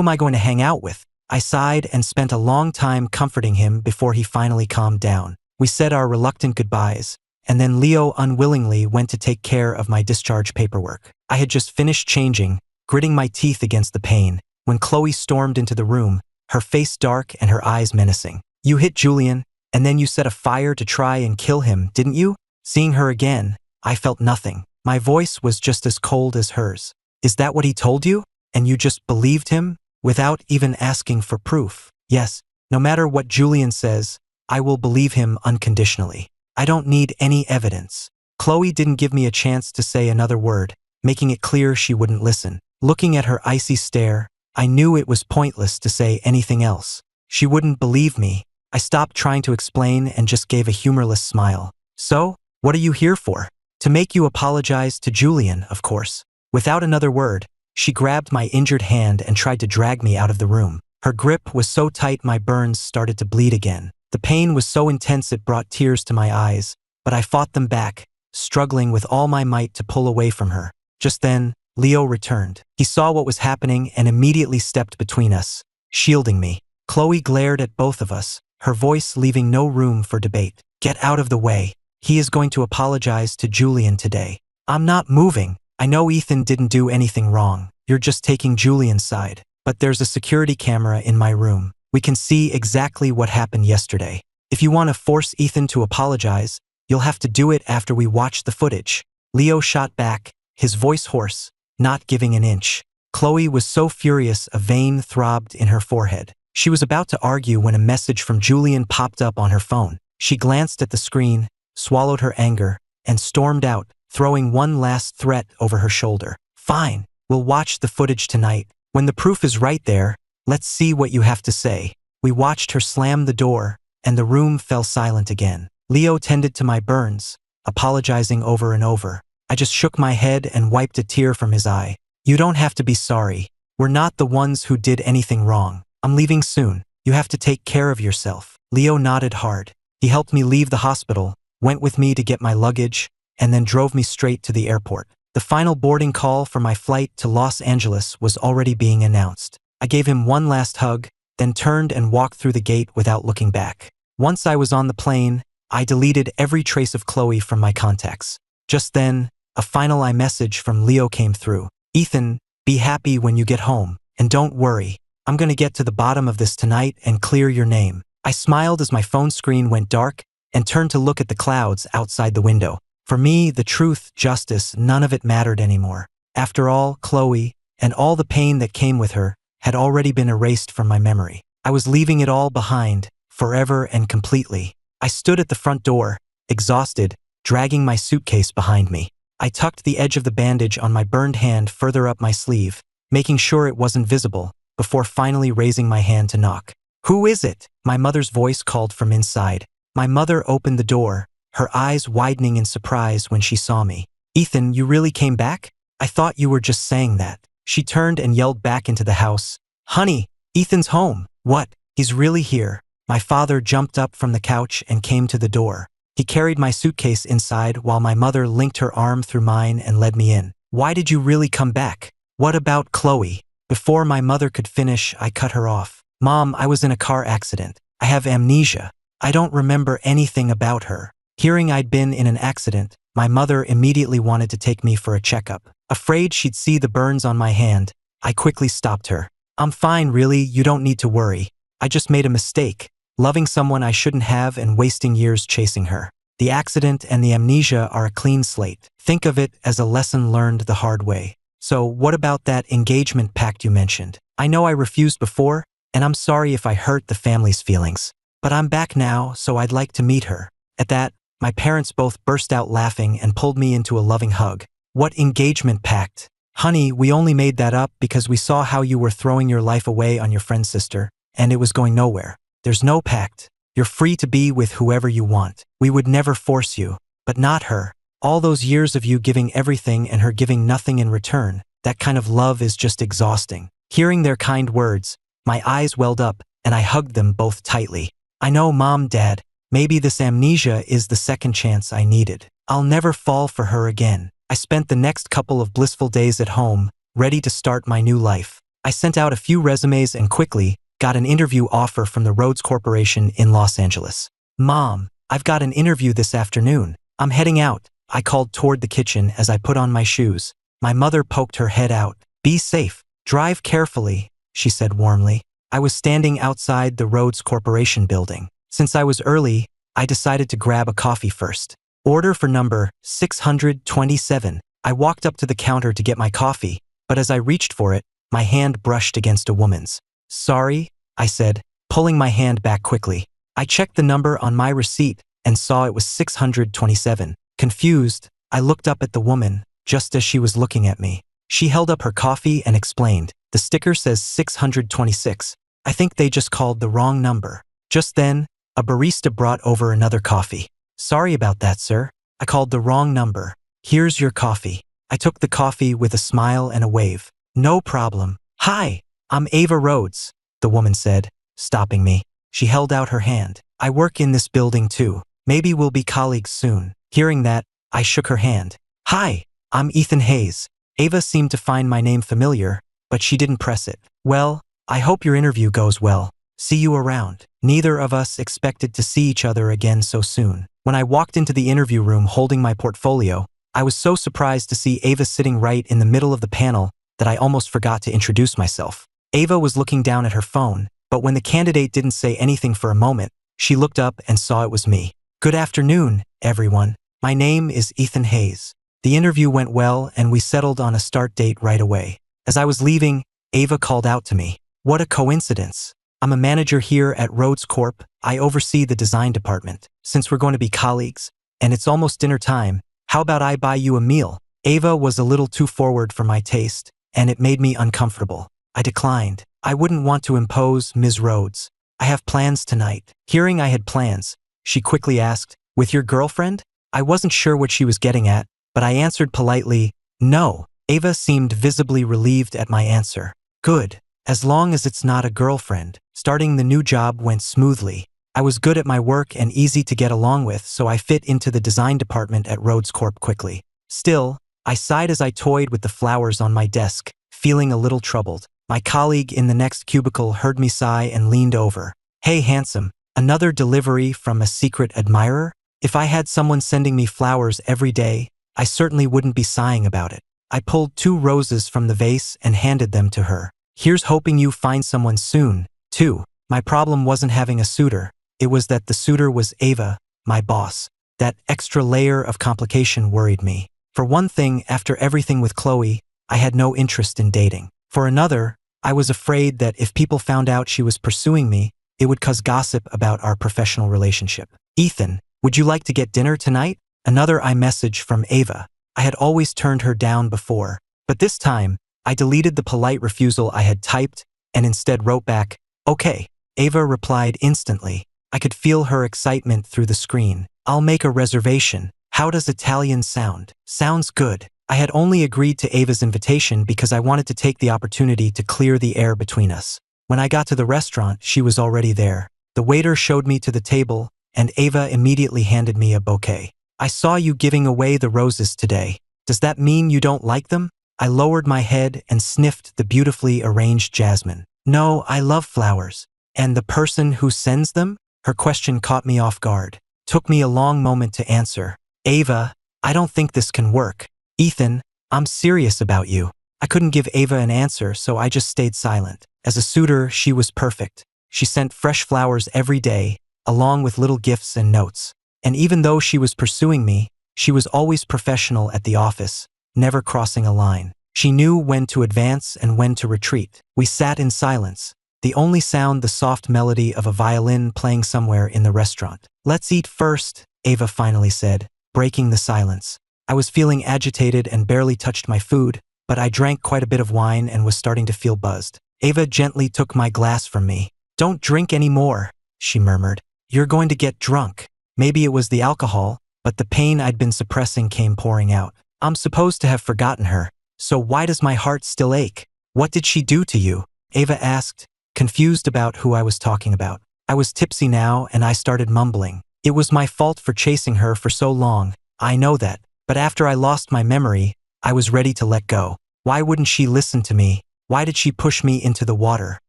am I going to hang out with? I sighed and spent a long time comforting him before he finally calmed down. We said our reluctant goodbyes, and then Leo unwillingly went to take care of my discharge paperwork. I had just finished changing, gritting my teeth against the pain, when Chloe stormed into the room, her face dark and her eyes menacing. You hit Julian, and then you set a fire to try and kill him, didn't you? Seeing her again, I felt nothing. My voice was just as cold as hers. Is that what he told you? And you just believed him? Without even asking for proof? Yes, no matter what Julian says, I will believe him unconditionally. I don't need any evidence. Chloe didn't give me a chance to say another word, making it clear she wouldn't listen. Looking at her icy stare, I knew it was pointless to say anything else. She wouldn't believe me. I stopped trying to explain and just gave a humorless smile. So, what are you here for? To make you apologize to Julian, of course. Without another word, she grabbed my injured hand and tried to drag me out of the room. Her grip was so tight my burns started to bleed again. The pain was so intense it brought tears to my eyes, but I fought them back, struggling with all my might to pull away from her. Just then, Leo returned. He saw what was happening and immediately stepped between us, shielding me. Chloe glared at both of us, her voice leaving no room for debate. Get out of the way. He is going to apologize to Julian today. I'm not moving. I know Ethan didn't do anything wrong. You're just taking Julian's side. But there's a security camera in my room. We can see exactly what happened yesterday. If you want to force Ethan to apologize, you'll have to do it after we watch the footage. Leo shot back, his voice hoarse, not giving an inch. Chloe was so furious a vein throbbed in her forehead. She was about to argue when a message from Julian popped up on her phone. She glanced at the screen, swallowed her anger, and stormed out, throwing one last threat over her shoulder. Fine, we'll watch the footage tonight. When the proof is right there, let's see what you have to say. We watched her slam the door, and the room fell silent again. Leo tended to my burns, apologizing over and over. I just shook my head and wiped a tear from his eye. You don't have to be sorry. We're not the ones who did anything wrong. I'm leaving soon. You have to take care of yourself. Leo nodded hard. He helped me leave the hospital, went with me to get my luggage, and then drove me straight to the airport. The final boarding call for my flight to Los Angeles was already being announced. I gave him one last hug, then turned and walked through the gate without looking back. Once I was on the plane, I deleted every trace of Chloe from my contacts. Just then, a final iMessage from Leo came through. Ethan, be happy when you get home, and don't worry. I'm gonna get to the bottom of this tonight and clear your name. I smiled as my phone screen went dark and turned to look at the clouds outside the window. For me, the truth, justice, none of it mattered anymore. After all, Chloe, and all the pain that came with her, had already been erased from my memory. I was leaving it all behind, forever and completely. I stood at the front door, exhausted, dragging my suitcase behind me. I tucked the edge of the bandage on my burned hand further up my sleeve, making sure it wasn't visible, before finally raising my hand to knock. Who is it? My mother's voice called from inside. My mother opened the door, her eyes widening in surprise when she saw me. Ethan, you really came back? I thought you were just saying that. She turned and yelled back into the house. Honey, Ethan's home. What? He's really here. My father jumped up from the couch and came to the door. He carried my suitcase inside while my mother linked her arm through mine and led me in. Why did you really come back? What about Chloe? Before my mother could finish, I cut her off. Mom, I was in a car accident. I have amnesia. I don't remember anything about her. Hearing I'd been in an accident, my mother immediately wanted to take me for a checkup. Afraid she'd see the burns on my hand, I quickly stopped her. I'm fine, really, you don't need to worry. I just made a mistake, loving someone I shouldn't have and wasting years chasing her. The accident and the amnesia are a clean slate. Think of it as a lesson learned the hard way. So what about that engagement pact you mentioned? I know I refused before, and I'm sorry if I hurt the family's feelings. But I'm back now, so I'd like to meet her. At that, my parents both burst out laughing and pulled me into a loving hug. What engagement pact? Honey, we only made that up because we saw how you were throwing your life away on your friend's sister, and it was going nowhere. There's no pact. You're free to be with whoever you want. We would never force you, but not her. All those years of you giving everything and her giving nothing in return, that kind of love is just exhausting. Hearing their kind words, my eyes welled up, and I hugged them both tightly. I know, Mom, Dad, Maybe this amnesia is the second chance I needed. I'll never fall for her again. I spent the next couple of blissful days at home, ready to start my new life. I sent out a few resumes and quickly got an interview offer from the Rhodes Corporation in Los Angeles. Mom, I've got an interview this afternoon. I'm heading out. I called toward the kitchen as I put on my shoes. My mother poked her head out. Be safe. Drive carefully, she said warmly. I was standing outside the Rhodes Corporation building. Since I was early, I decided to grab a coffee first. Order for number 627. I walked up to the counter to get my coffee, but as I reached for it, my hand brushed against a woman's. Sorry, I said, pulling my hand back quickly. I checked the number on my receipt and saw it was 627. Confused, I looked up at the woman, just as she was looking at me. She held up her coffee and explained, the sticker says 626. I think they just called the wrong number. Just then, a barista brought over another coffee. Sorry about that, sir. I called the wrong number. Here's your coffee. I took the coffee with a smile and a wave. No problem. Hi, I'm Ava Rhodes, the woman said, stopping me. She held out her hand. I work in this building too. Maybe we'll be colleagues soon. Hearing that, I shook her hand. Hi, I'm Ethan Hayes. Ava seemed to find my name familiar, but she didn't press it. Well, I hope your interview goes well. See you around. Neither of us expected to see each other again so soon. When I walked into the interview room holding my portfolio, I was so surprised to see Ava sitting right in the middle of the panel that I almost forgot to introduce myself. Ava was looking down at her phone, but when the candidate didn't say anything for a moment, she looked up and saw it was me. Good afternoon, everyone. My name is Ethan Hayes. The interview went well and we settled on a start date right away. As I was leaving, Ava called out to me. What a coincidence. I'm a manager here at Rhodes Corp. I oversee the design department. Since we're going to be colleagues, and it's almost dinner time, how about I buy you a meal? Ava was a little too forward for my taste, and it made me uncomfortable. I declined. I wouldn't want to impose, Ms. Rhodes. I have plans tonight. Hearing I had plans, she quickly asked, with your girlfriend? I wasn't sure what she was getting at, but I answered politely, no. Ava seemed visibly relieved at my answer. Good. As long as it's not a girlfriend. Starting the new job went smoothly. I was good at my work and easy to get along with, so I fit into the design department at Rhodes Corp quickly. Still, I sighed as I toyed with the flowers on my desk, feeling a little troubled. My colleague in the next cubicle heard me sigh and leaned over. Hey, handsome, another delivery from a secret admirer? If I had someone sending me flowers every day, I certainly wouldn't be sighing about it. I pulled 2 roses from the vase and handed them to her. Here's hoping you find someone soon, too. My problem wasn't having a suitor. It was that the suitor was Ava, my boss. That extra layer of complication worried me. For one thing, after everything with Chloe, I had no interest in dating. For another, I was afraid that if people found out she was pursuing me, it would cause gossip about our professional relationship. Ethan, would you like to get dinner tonight? Another iMessage from Ava. I had always turned her down before, but this time, I deleted the polite refusal I had typed and instead wrote back, okay. Ava replied instantly. I could feel her excitement through the screen. I'll make a reservation. How does Italian sound? Sounds good. I had only agreed to Ava's invitation because I wanted to take the opportunity to clear the air between us. When I got to the restaurant, she was already there. The waiter showed me to the table, and Ava immediately handed me a bouquet. I saw you giving away the roses today. Does that mean you don't like them? I lowered my head and sniffed the beautifully arranged jasmine. No, I love flowers. And the person who sends them? Her question caught me off guard. Took me a long moment to answer. Ava, I don't think this can work. Ethan, I'm serious about you. I couldn't give Ava an answer, so I just stayed silent. As a suitor, she was perfect. She sent fresh flowers every day, along with little gifts and notes. And even though she was pursuing me, she was always professional at the office, never crossing a line. She knew when to advance and when to retreat. We sat in silence, the only sound the soft melody of a violin playing somewhere in the restaurant. Let's eat first, Ava finally said, breaking the silence. I was feeling agitated and barely touched my food, but I drank quite a bit of wine and was starting to feel buzzed. Ava gently took my glass from me. Don't drink any more, she murmured. You're going to get drunk. Maybe it was the alcohol, but the pain I'd been suppressing came pouring out. I'm supposed to have forgotten her, so why does my heart still ache? What did she do to you? Ava asked, confused about who I was talking about. I was tipsy now and I started mumbling. It was my fault for chasing her for so long, I know that, but after I lost my memory, I was ready to let go. Why wouldn't she listen to me? Why did she push me into the water?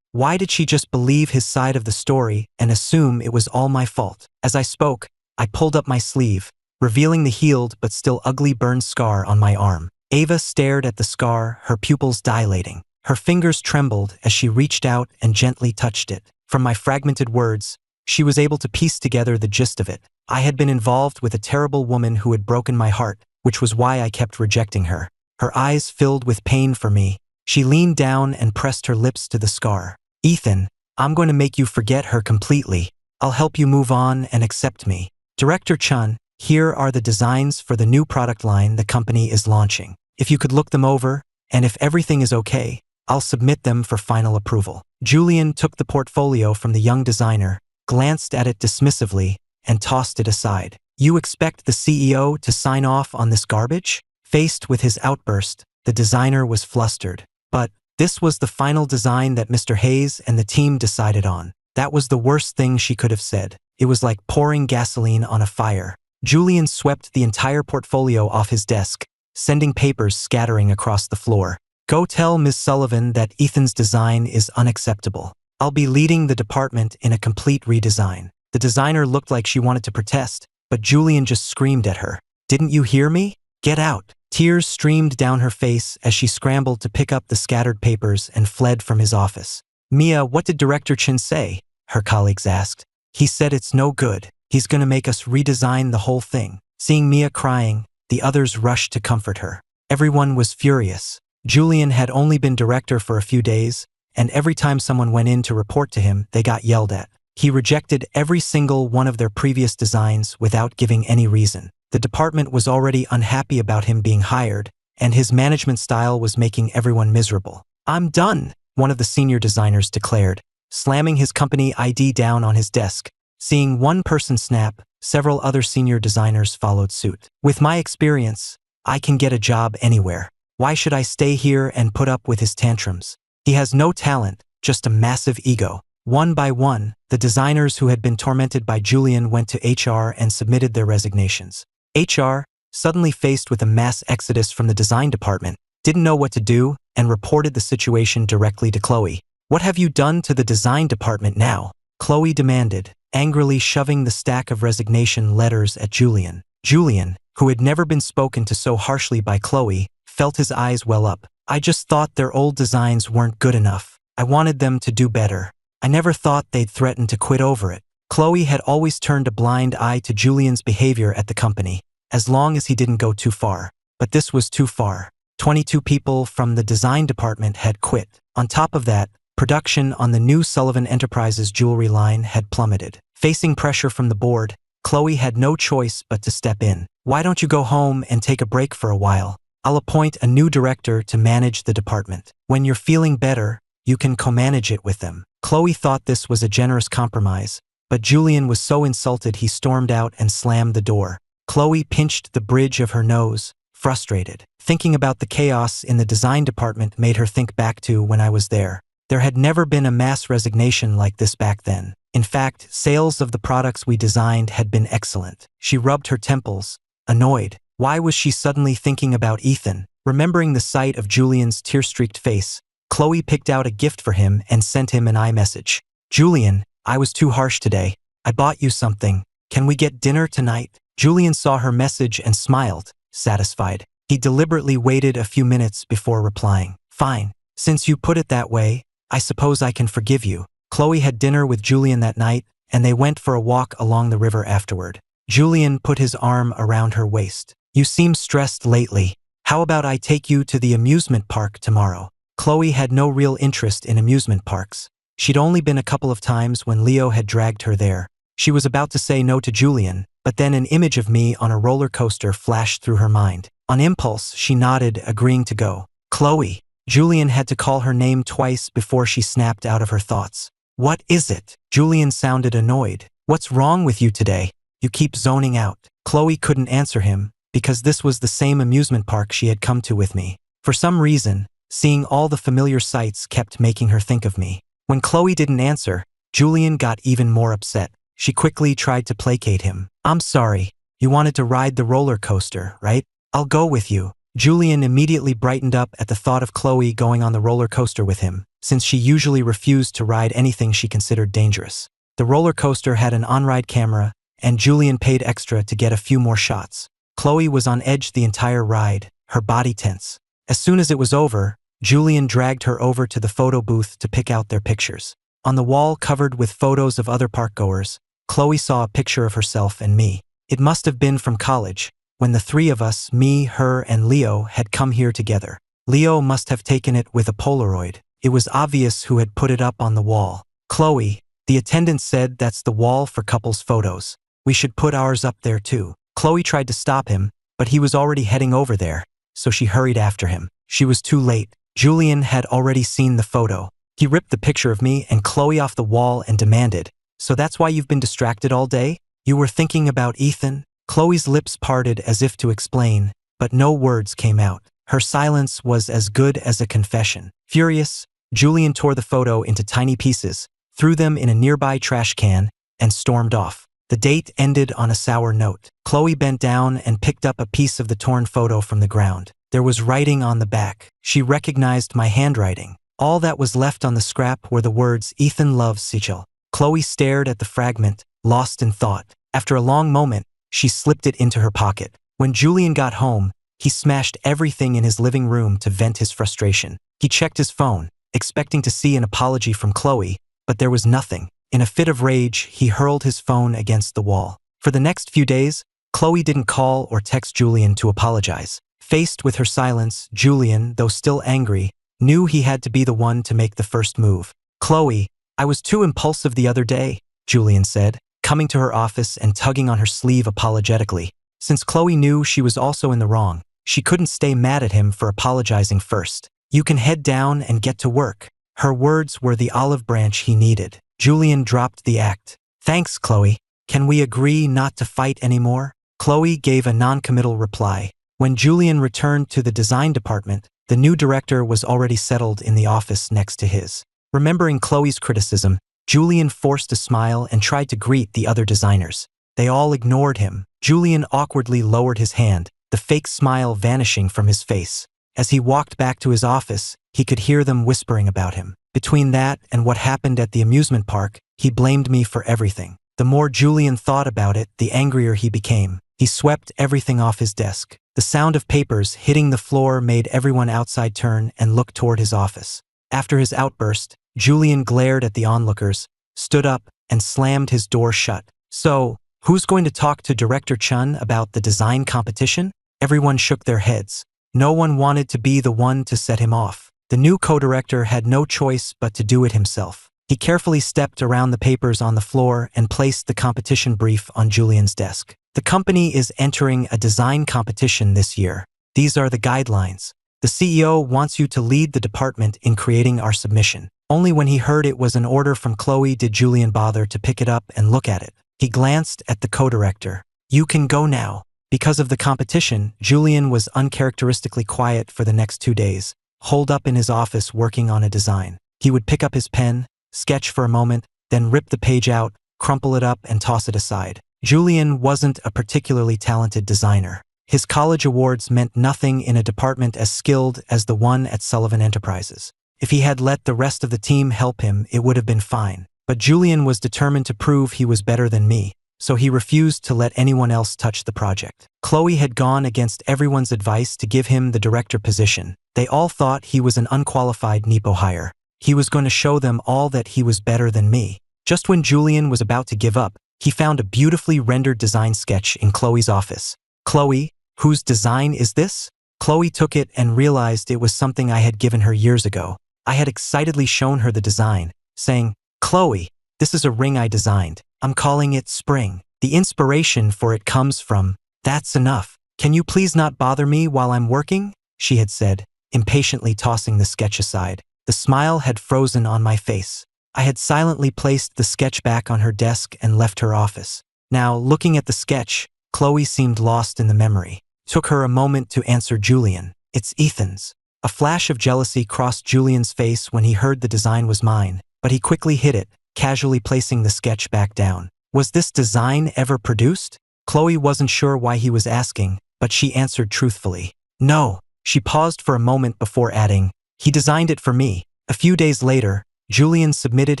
Why did she just believe his side of the story and assume it was all my fault? As I spoke, I pulled up my sleeve, revealing the healed but still ugly burned scar on my arm. Ava stared at the scar, her pupils dilating. Her fingers trembled as she reached out and gently touched it. From my fragmented words, she was able to piece together the gist of it. I had been involved with a terrible woman who had broken my heart, which was why I kept rejecting her. Her eyes filled with pain for me. She leaned down and pressed her lips to the scar. Ethan, I'm going to make you forget her completely. I'll help you move on and accept me. Director Chun, here are the designs for the new product line the company is launching. If you could look them over, and if everything is okay, I'll submit them for final approval. Julian took the portfolio from the young designer, glanced at it dismissively, and tossed it aside. You expect the CEO to sign off on this garbage? Faced with his outburst, the designer was flustered. But this was the final design that Mr. Hayes and the team decided on. That was the worst thing she could have said. It was like pouring gasoline on a fire. Julian swept the entire portfolio off his desk, sending papers scattering across the floor. Go tell Ms. Sullivan that Ethan's design is unacceptable. I'll be leading the department in a complete redesign. The designer looked like she wanted to protest, but Julian just screamed at her. Didn't you hear me? Get out. Tears streamed down her face as she scrambled to pick up the scattered papers and fled from his office. Mia, what did Director Chin say? Her colleagues asked. He said it's no good. He's going to make us redesign the whole thing. Seeing Mia crying, the others rushed to comfort her. Everyone was furious. Julian had only been director for a few days, and every time someone went in to report to him, they got yelled at. He rejected every single one of their previous designs without giving any reason. The department was already unhappy about him being hired, and his management style was making everyone miserable. I'm done, one of the senior designers declared, slamming his company ID down on his desk. Seeing one person snap, several other senior designers followed suit. With my experience, I can get a job anywhere. Why should I stay here and put up with his tantrums? He has no talent, just a massive ego. One by one, the designers who had been tormented by Julian went to HR and submitted their resignations. HR, suddenly faced with a mass exodus from the design department, didn't know what to do and reported the situation directly to Chloe. What have you done to the design department now? Chloe demanded, angrily shoving the stack of resignation letters at Julian. Julian, who had never been spoken to so harshly by Chloe, felt his eyes well up. I just thought their old designs weren't good enough. I wanted them to do better. I never thought they'd threaten to quit over it. Chloe had always turned a blind eye to Julian's behavior at the company, as long as he didn't go too far. But this was too far. 22 people from the design department had quit. On top of that, production on the new Sullivan Enterprises jewelry line had plummeted. Facing pressure from the board, Chloe had no choice but to step in. Why don't you go home and take a break for a while? I'll appoint a new director to manage the department. When you're feeling better, you can co-manage it with them. Chloe thought this was a generous compromise, but Julian was so insulted he stormed out and slammed the door. Chloe pinched the bridge of her nose, frustrated. Thinking about the chaos in the design department made her think back to when I was there. There had never been a mass resignation like this back then. In fact, sales of the products we designed had been excellent. She rubbed her temples, annoyed. Why was she suddenly thinking about Ethan? Remembering the sight of Julian's tear-streaked face, Chloe picked out a gift for him and sent him an iMessage. Julian, I was too harsh today. I bought you something. Can we get dinner tonight? Julian saw her message and smiled, satisfied. He deliberately waited a few minutes before replying. Fine. Since you put it that way, I suppose I can forgive you. Chloe had dinner with Julian that night, and they went for a walk along the river afterward. Julian put his arm around her waist. You seem stressed lately. How about I take you to the amusement park tomorrow? Chloe had no real interest in amusement parks. She'd only been a couple of times when Leo had dragged her there. She was about to say no to Julian, but then an image of me on a roller coaster flashed through her mind. On impulse, she nodded, agreeing to go. Chloe. Julian had to call her name twice before she snapped out of her thoughts. What is it? Julian sounded annoyed. What's wrong with you today? You keep zoning out. Chloe couldn't answer him, because this was the same amusement park she had come to with me. For some reason, seeing all the familiar sights kept making her think of me. When Chloe didn't answer, Julian got even more upset. She quickly tried to placate him. I'm sorry. You wanted to ride the roller coaster, right? I'll go with you. Julian immediately brightened up at the thought of Chloe going on the roller coaster with him, since she usually refused to ride anything she considered dangerous. The roller coaster had an on-ride camera, and Julian paid extra to get a few more shots. Chloe was on edge the entire ride, her body tense. As soon as it was over, Julian dragged her over to the photo booth to pick out their pictures. On the wall covered with photos of other parkgoers, Chloe saw a picture of herself and me. It must have been from college, when the three of us, me, her, and Leo, had come here together. Leo must have taken it with a Polaroid. It was obvious who had put it up on the wall. Chloe, the attendant said that's the wall for couples photos. We should put ours up there too. Chloe tried to stop him, but he was already heading over there, so she hurried after him. She was too late. Julian had already seen the photo. He ripped the picture of me and Chloe off the wall and demanded, "So that's why you've been distracted all day? You were thinking about Ethan?" Chloe's lips parted as if to explain, but no words came out. Her silence was as good as a confession. Furious, Julian tore the photo into tiny pieces, threw them in a nearby trash can, and stormed off. The date ended on a sour note. Chloe bent down and picked up a piece of the torn photo from the ground. There was writing on the back. She recognized my handwriting. All that was left on the scrap were the words, "Ethan loves Sichel." Chloe stared at the fragment, lost in thought. After a long moment, she slipped it into her pocket. When Julian got home, he smashed everything in his living room to vent his frustration. He checked his phone, expecting to see an apology from Chloe, but there was nothing. In a fit of rage, he hurled his phone against the wall. For the next few days, Chloe didn't call or text Julian to apologize. Faced with her silence, Julian, though still angry, knew he had to be the one to make the first move. "Chloe, I was too impulsive the other day," Julian said, coming to her office and tugging on her sleeve apologetically. Since Chloe knew she was also in the wrong, she couldn't stay mad at him for apologizing first. "You can head down and get to work." Her words were the olive branch he needed. Julian dropped the act. "Thanks, Chloe. Can we agree not to fight anymore?" Chloe gave a non-committal reply. When Julian returned to the design department, the new director was already settled in the office next to his. Remembering Chloe's criticism, Julian forced a smile and tried to greet the other designers. They all ignored him. Julian awkwardly lowered his hand, the fake smile vanishing from his face. As he walked back to his office, he could hear them whispering about him. Between that and what happened at the amusement park, he blamed me for everything. The more Julian thought about it, the angrier he became. He swept everything off his desk. The sound of papers hitting the floor made everyone outside turn and look toward his office. After his outburst, Julian glared at the onlookers, stood up, and slammed his door shut. "So, who's going to talk to Director Chun about the design competition?" Everyone shook their heads. No one wanted to be the one to set him off. The new co-director had no choice but to do it himself. He carefully stepped around the papers on the floor and placed the competition brief on Julian's desk. "The company is entering a design competition this year. These are the guidelines. The CEO wants you to lead the department in creating our submission." Only when he heard it was an order from Chloe did Julian bother to pick it up and look at it. He glanced at the co-director. "You can go now." Because of the competition, Julian was uncharacteristically quiet for the next 2 days, holed up in his office working on a design. He would pick up his pen, sketch for a moment, then rip the page out, crumple it up, and toss it aside. Julian wasn't a particularly talented designer. His college awards meant nothing in a department as skilled as the one at Sullivan Enterprises. If he had let the rest of the team help him, it would have been fine. But Julian was determined to prove he was better than me, so he refused to let anyone else touch the project. Chloe had gone against everyone's advice to give him the director position. They all thought he was an unqualified Nepo hire. He was going to show them all that he was better than me. Just when Julian was about to give up, he found a beautifully rendered design sketch in Chloe's office. "Chloe, whose design is this?" Chloe took it and realized it was something I had given her years ago. I had excitedly shown her the design, saying, "Chloe, this is a ring I designed. I'm calling it Spring. The inspiration for it comes from..." "That's enough. Can you please not bother me while I'm working?" she had said, impatiently tossing the sketch aside. The smile had frozen on my face. I had silently placed the sketch back on her desk and left her office. Now, looking at the sketch, Chloe seemed lost in the memory. Took her a moment to answer Julian. "It's Ethan's." A flash of jealousy crossed Julian's face when he heard the design was mine, but he quickly hid it, casually placing the sketch back down. Was this design ever produced? Chloe wasn't sure why he was asking, but she answered truthfully. No. She paused for a moment before adding, he designed it for me. A few days later, Julian submitted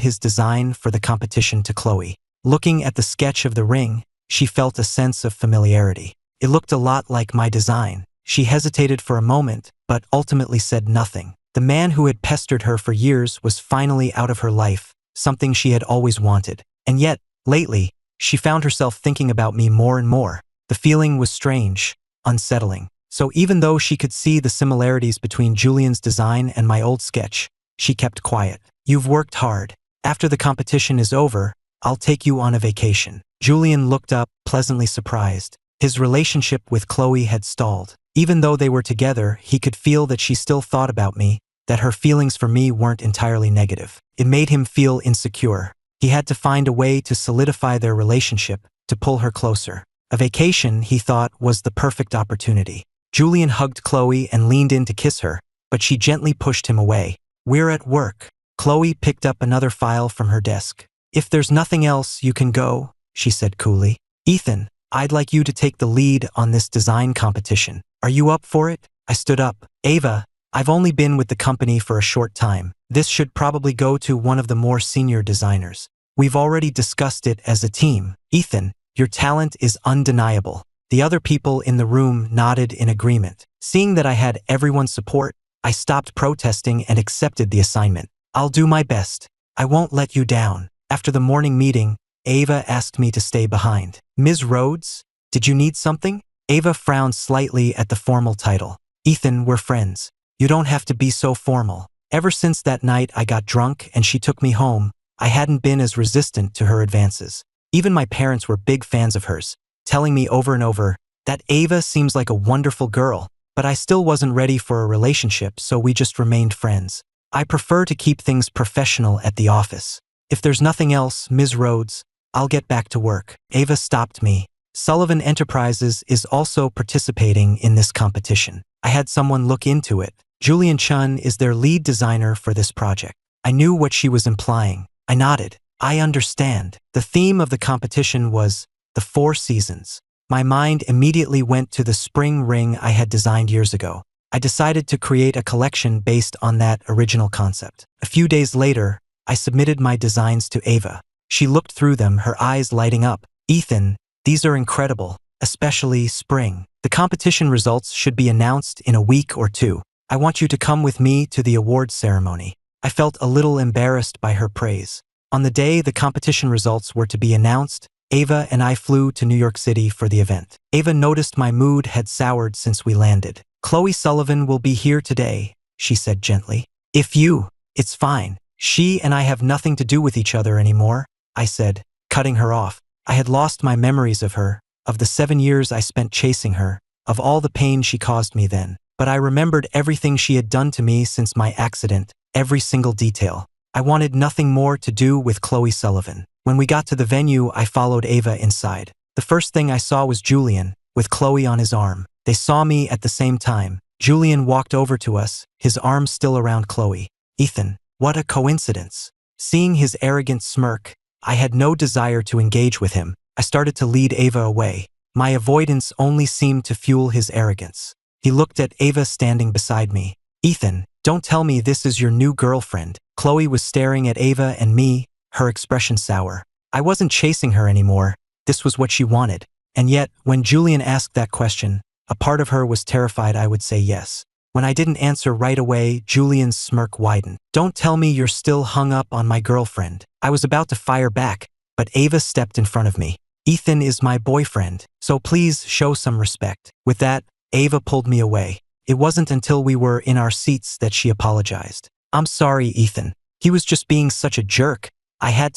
his design for the competition to Chloe. Looking at the sketch of the ring, she felt a sense of familiarity. It looked a lot like my design. She hesitated for a moment, but ultimately said nothing. The man who had pestered her for years was finally out of her life, something she had always wanted. And yet, lately, she found herself thinking about me more and more. The feeling was strange, unsettling. So even though she could see the similarities between Julian's design and my old sketch, she kept quiet. You've worked hard. After the competition is over, I'll take you on a vacation. Julian looked up, pleasantly surprised. His relationship with Chloe had stalled. Even though they were together, he could feel that she still thought about me, that her feelings for me weren't entirely negative. It made him feel insecure. He had to find a way to solidify their relationship, to pull her closer. A vacation, he thought, was the perfect opportunity. Julian hugged Chloe and leaned in to kiss her, but she gently pushed him away. We're at work. Chloe picked up another file from her desk. If there's nothing else, you can go, she said coolly. Ethan, I'd like you to take the lead on this design competition. Are you up for it? I stood up. Ava, I've only been with the company for a short time. This should probably go to one of the more senior designers. We've already discussed it as a team. Ethan, your talent is undeniable. The other people in the room nodded in agreement. Seeing that I had everyone's support, I stopped protesting and accepted the assignment. I'll do my best. I won't let you down. After the morning meeting, Ava asked me to stay behind. Ms. Rhodes, did you need something? Ava frowned slightly at the formal title. Ethan, we're friends. You don't have to be so formal. Ever since that night I got drunk and she took me home, I hadn't been as resistant to her advances. Even my parents were big fans of hers, telling me over and over that Ava seems like a wonderful girl, but I still wasn't ready for a relationship, so we just remained friends. I prefer to keep things professional at the office. If there's nothing else, Ms. Rhodes, I'll get back to work. Ava stopped me. Sullivan Enterprises is also participating in this competition. I had someone look into it. Julian Chun is their lead designer for this project. I knew what she was implying. I nodded. I understand. The theme of the competition was the 4 seasons. My mind immediately went to the spring ring I had designed years ago. I decided to create a collection based on that original concept. A few days later, I submitted my designs to Ava. She looked through them, her eyes lighting up. Ethan, these are incredible, especially spring. The competition results should be announced in a week or 2. I want you to come with me to the awards ceremony. I felt a little embarrassed by her praise. On the day the competition results were to be announced, Ava and I flew to New York City for the event. Ava noticed my mood had soured since we landed. Chloe Sullivan will be here today, she said gently. It's fine. She and I have nothing to do with each other anymore, I said, cutting her off. I had lost my memories of her, of the 7 years I spent chasing her, of all the pain she caused me then. But I remembered everything she had done to me since my accident, every single detail. I wanted nothing more to do with Chloe Sullivan. When we got to the venue, I followed Ava inside. The first thing I saw was Julian, with Chloe on his arm. They saw me at the same time. Julian walked over to us, his arm still around Chloe. Ethan, what a coincidence. Seeing his arrogant smirk, I had no desire to engage with him. I started to lead Ava away. My avoidance only seemed to fuel his arrogance. He looked at Ava standing beside me. Ethan, don't tell me this is your new girlfriend. Chloe was staring at Ava and me, her expression sour. I wasn't chasing her anymore. This was what she wanted. And yet, when Julian asked that question, a part of her was terrified I would say yes. When I didn't answer right away, Julian's smirk widened. Don't tell me you're still hung up on my girlfriend. I was about to fire back, but Ava stepped in front of me. Ethan is my boyfriend, so please show some respect. With that, Ava pulled me away. It wasn't until we were in our seats that she apologized. I'm sorry, Ethan. He was just being such a jerk. I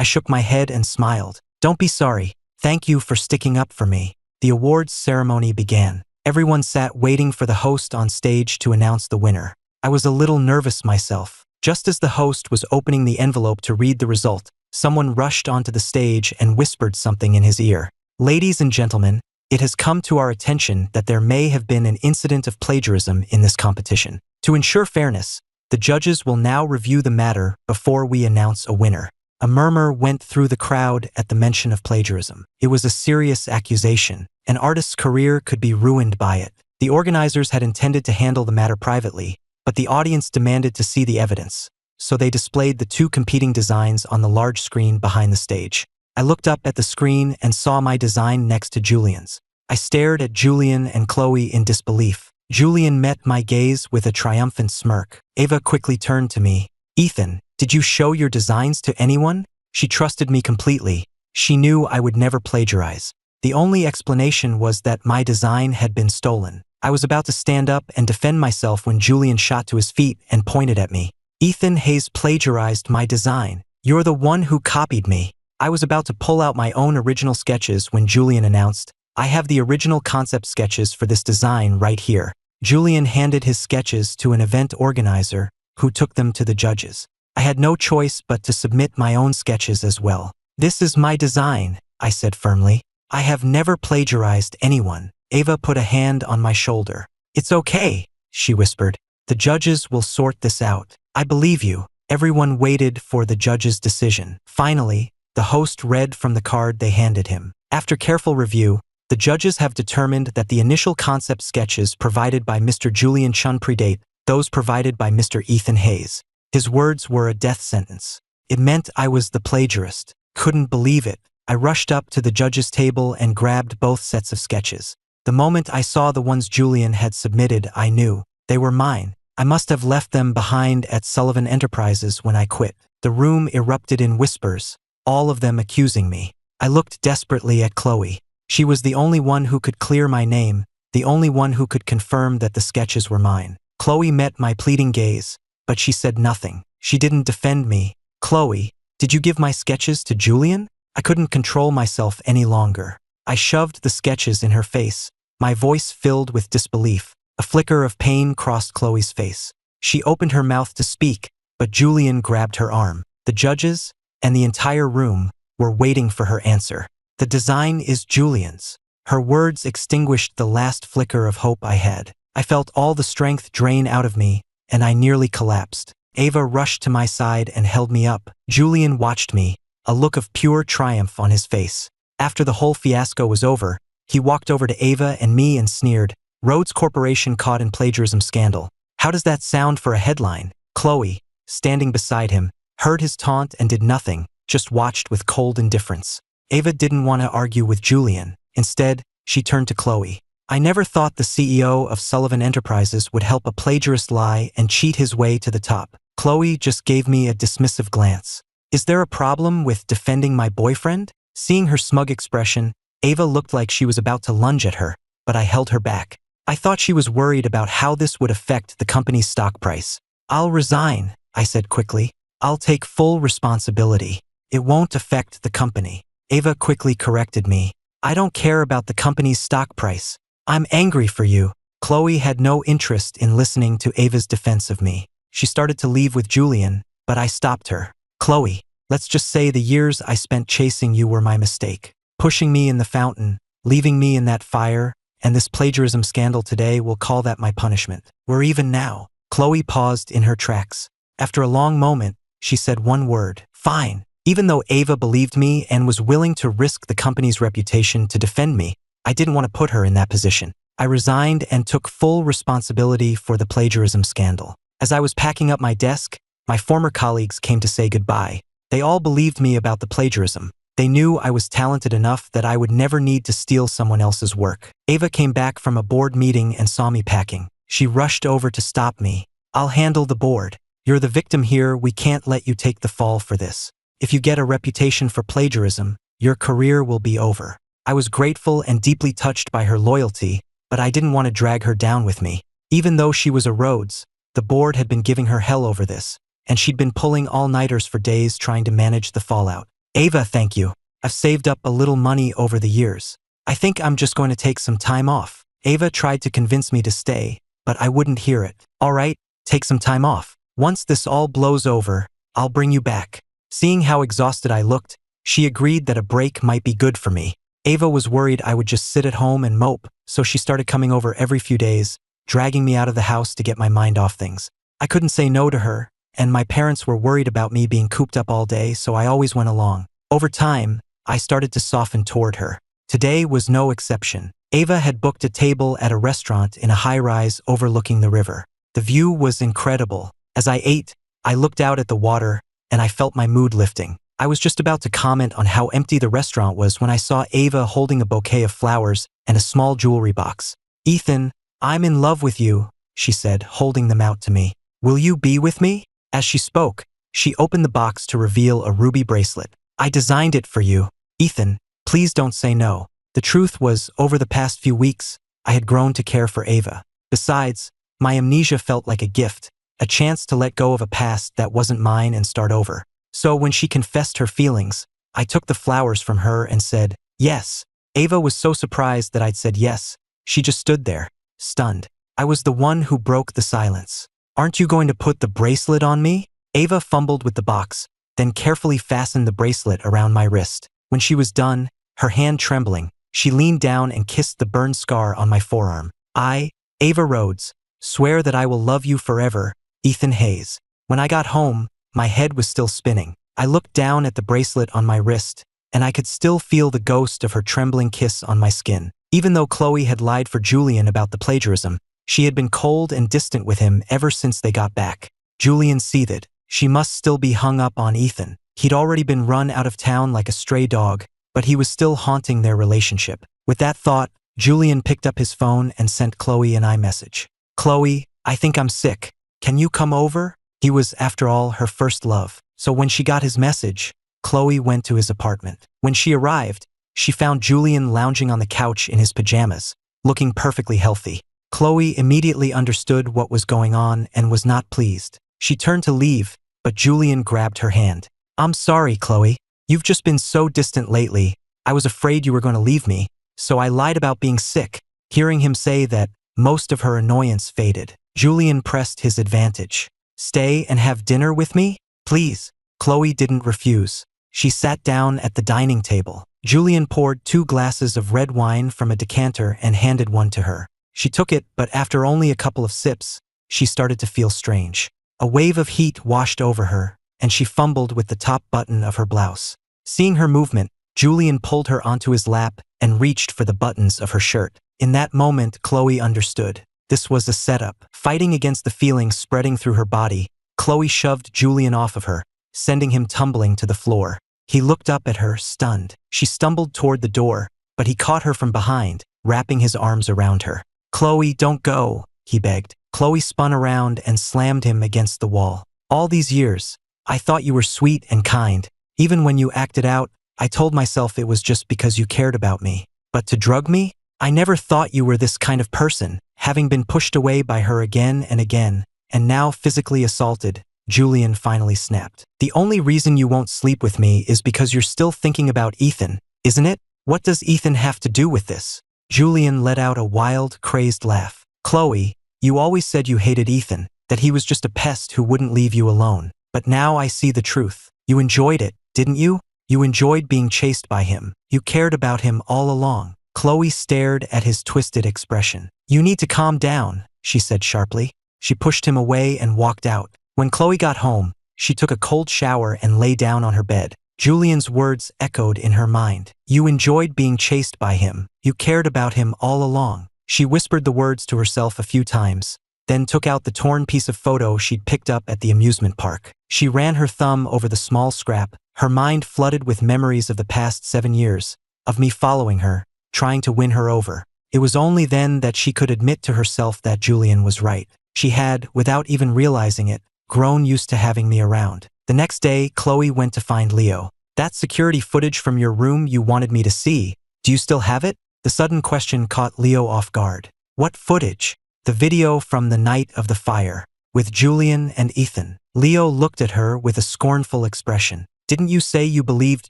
shook my head and smiled. Don't be sorry. Thank you for sticking up for me. The awards ceremony began. Everyone sat waiting for the host on stage to announce the winner. I was a little nervous myself. Just as the host was opening the envelope to read the result, someone rushed onto the stage and whispered something in his ear. Ladies and gentlemen, it has come to our attention that there may have been an incident of plagiarism in this competition. To ensure fairness, the judges will now review the matter before we announce a winner. A murmur went through the crowd at the mention of plagiarism. It was a serious accusation. An artist's career could be ruined by it. The organizers had intended to handle the matter privately, but the audience demanded to see the evidence, so they displayed the two competing designs on the large screen behind the stage. I looked up at the screen and saw my design next to Julian's. I stared at Julian and Chloe in disbelief. Julian met my gaze with a triumphant smirk. Ava quickly turned to me. "Ethan, did you show your designs to anyone?" She trusted me completely. She knew I would never plagiarize. The only explanation was that my design had been stolen. I was about to stand up and defend myself when Julian shot to his feet and pointed at me. "Ethan Hayes plagiarized my design. You're the one who copied me." I was about to pull out my own original sketches when Julian announced, "I have the original concept sketches for this design right here." Julian handed his sketches to an event organizer, who took them to the judges. I had no choice but to submit my own sketches as well. "This is my design," I said firmly. "I have never plagiarized anyone." Ava put a hand on my shoulder. "It's okay," she whispered. "The judges will sort this out. I believe you." Everyone waited for the judge's decision. Finally, the host read from the card they handed him. "After careful review, the judges have determined that the initial concept sketches provided by Mr. Julian Chun predate those provided by Mr. Ethan Hayes." His words were a death sentence. It meant I was the plagiarist. Couldn't believe it. I rushed up to the judge's table and grabbed both sets of sketches. The moment I saw the ones Julian had submitted, I knew they were mine. I must have left them behind at Sullivan Enterprises when I quit. The room erupted in whispers, all of them accusing me. I looked desperately at Chloe. She was the only one who could clear my name, the only one who could confirm that the sketches were mine. Chloe met my pleading gaze, but she said nothing. She didn't defend me. "Chloe, did you give my sketches to Julian?" I couldn't control myself any longer. I shoved the sketches in her face, my voice filled with disbelief. A flicker of pain crossed Chloe's face. She opened her mouth to speak, but Julian grabbed her arm. The judges, and the entire room, were waiting for her answer. "The design is Julian's." Her words extinguished the last flicker of hope I had. I felt all the strength drain out of me, and I nearly collapsed. Ava rushed to my side and held me up. Julian watched me, a look of pure triumph on his face. After the whole fiasco was over, he walked over to Ava and me and sneered, "Rhodes Corporation caught in plagiarism scandal. How does that sound for a headline?" Chloe, standing beside him, heard his taunt and did nothing, just watched with cold indifference. Ava didn't want to argue with Julian. Instead, she turned to Chloe. "I never thought the CEO of Sullivan Enterprises would help a plagiarist lie and cheat his way to the top." Chloe just gave me a dismissive glance. "Is there a problem with defending my boyfriend?" Seeing her smug expression, Ava looked like she was about to lunge at her, but I held her back. I thought she was worried about how this would affect the company's stock price. "I'll resign," I said quickly. "I'll take full responsibility. It won't affect the company." Ava quickly corrected me. "I don't care about the company's stock price. I'm angry for you." Chloe had no interest in listening to Ava's defense of me. She started to leave with Julian, but I stopped her. "Chloe, let's just say the years I spent chasing you were my mistake. Pushing me in the fountain, leaving me in that fire, and this plagiarism scandal today will call that my punishment. We're even now." Chloe paused in her tracks. After a long moment, she said one word, "Fine." Even though Ava believed me and was willing to risk the company's reputation to defend me, I didn't want to put her in that position. I resigned and took full responsibility for the plagiarism scandal. As I was packing up my desk, my former colleagues came to say goodbye. They all believed me about the plagiarism. They knew I was talented enough that I would never need to steal someone else's work. Ava came back from a board meeting and saw me packing. She rushed over to stop me. "I'll handle the board. You're the victim here. We can't let you take the fall for this. If you get a reputation for plagiarism, your career will be over." I was grateful and deeply touched by her loyalty, but I didn't want to drag her down with me. Even though she was a Rhodes, the board had been giving her hell over this, and she'd been pulling all-nighters for days trying to manage the fallout. "Ava, thank you. I've saved up a little money over the years. I think I'm just going to take some time off." Ava tried to convince me to stay, but I wouldn't hear it. "All right, take some time off. Once this all blows over, I'll bring you back." Seeing how exhausted I looked, she agreed that a break might be good for me. Ava was worried I would just sit at home and mope, so she started coming over every few days, dragging me out of the house to get my mind off things. I couldn't say no to her, and my parents were worried about me being cooped up all day, so I always went along. Over time, I started to soften toward her. Today was no exception. Ava had booked a table at a restaurant in a high-rise overlooking the river. The view was incredible. As I ate, I looked out at the water, and I felt my mood lifting. I was just about to comment on how empty the restaurant was when I saw Ava holding a bouquet of flowers and a small jewelry box. "Ethan, I'm in love with you," she said, holding them out to me. "Will you be with me?" As she spoke, she opened the box to reveal a ruby bracelet. "I designed it for you. Ethan, please don't say no." The truth was, over the past few weeks, I had grown to care for Ava. Besides, my amnesia felt like a gift, a chance to let go of a past that wasn't mine and start over. So when she confessed her feelings, I took the flowers from her and said, yes. Ava was so surprised that I'd said yes. She just stood there, stunned. I was the one who broke the silence. "Aren't you going to put the bracelet on me?" Ava fumbled with the box, then carefully fastened the bracelet around my wrist. When she was done, her hand trembling, she leaned down and kissed the burn scar on my forearm. "I, Ava Rhodes, swear that I will love you forever, Ethan Hayes." When I got home, my head was still spinning. I looked down at the bracelet on my wrist, and I could still feel the ghost of her trembling kiss on my skin. Even though Chloe had lied for Julian about the plagiarism, she had been cold and distant with him ever since they got back. Julian seethed. She must still be hung up on Ethan. He'd already been run out of town like a stray dog, but he was still haunting their relationship. With that thought, Julian picked up his phone and sent Chloe an iMessage. "Chloe, I think I'm sick. Can you come over?" He was, after all, her first love. So when she got his message, Chloe went to his apartment. When she arrived, she found Julian lounging on the couch in his pajamas, looking perfectly healthy. Chloe immediately understood what was going on and was not pleased. She turned to leave, but Julian grabbed her hand. "I'm sorry, Chloe. You've just been so distant lately. I was afraid you were going to leave me, so I lied about being sick." Hearing him say that, most of her annoyance faded. Julian pressed his advantage. "Stay and have dinner with me, please." Chloe didn't refuse. She sat down at the dining table. Julian poured 2 glasses of red wine from a decanter and handed one to her. She took it, but after only a couple of sips, she started to feel strange. A wave of heat washed over her, and she fumbled with the top button of her blouse. Seeing her movement, Julian pulled her onto his lap and reached for the buttons of her shirt. In that moment, Chloe understood. This was a setup. Fighting against the feelings spreading through her body, Chloe shoved Julian off of her, sending him tumbling to the floor. He looked up at her, stunned. She stumbled toward the door, but he caught her from behind, wrapping his arms around her. "Chloe, don't go," he begged. Chloe spun around and slammed him against the wall. "All these years, I thought you were sweet and kind. Even when you acted out, I told myself it was just because you cared about me. But to drug me? I never thought you were this kind of person." Having been pushed away by her again and again, and now physically assaulted, Julian finally snapped. "The only reason you won't sleep with me is because you're still thinking about Ethan, isn't it? What does Ethan have to do with this?" Julian let out a wild, crazed laugh. "Chloe, you always said you hated Ethan, that he was just a pest who wouldn't leave you alone. But now I see the truth. You enjoyed it, didn't you? You enjoyed being chased by him. You cared about him all along." Chloe stared at his twisted expression. "You need to calm down," she said sharply. She pushed him away and walked out. When Chloe got home, she took a cold shower and lay down on her bed. Julian's words echoed in her mind. "You enjoyed being chased by him. You cared about him all along." She whispered the words to herself a few times, then took out the torn piece of photo she'd picked up at the amusement park. She ran her thumb over the small scrap, her mind flooded with memories of the past 7 years, of me following her, trying to win her over. It was only then that she could admit to herself that Julian was right. She had, without even realizing it, grown used to having me around. The next day, Chloe went to find Leo. "That security footage from your room you wanted me to see, do you still have it?" The sudden question caught Leo off guard. "What footage?" "The video from the night of the fire, with Julian and Ethan." Leo looked at her with a scornful expression. "Didn't you say you believed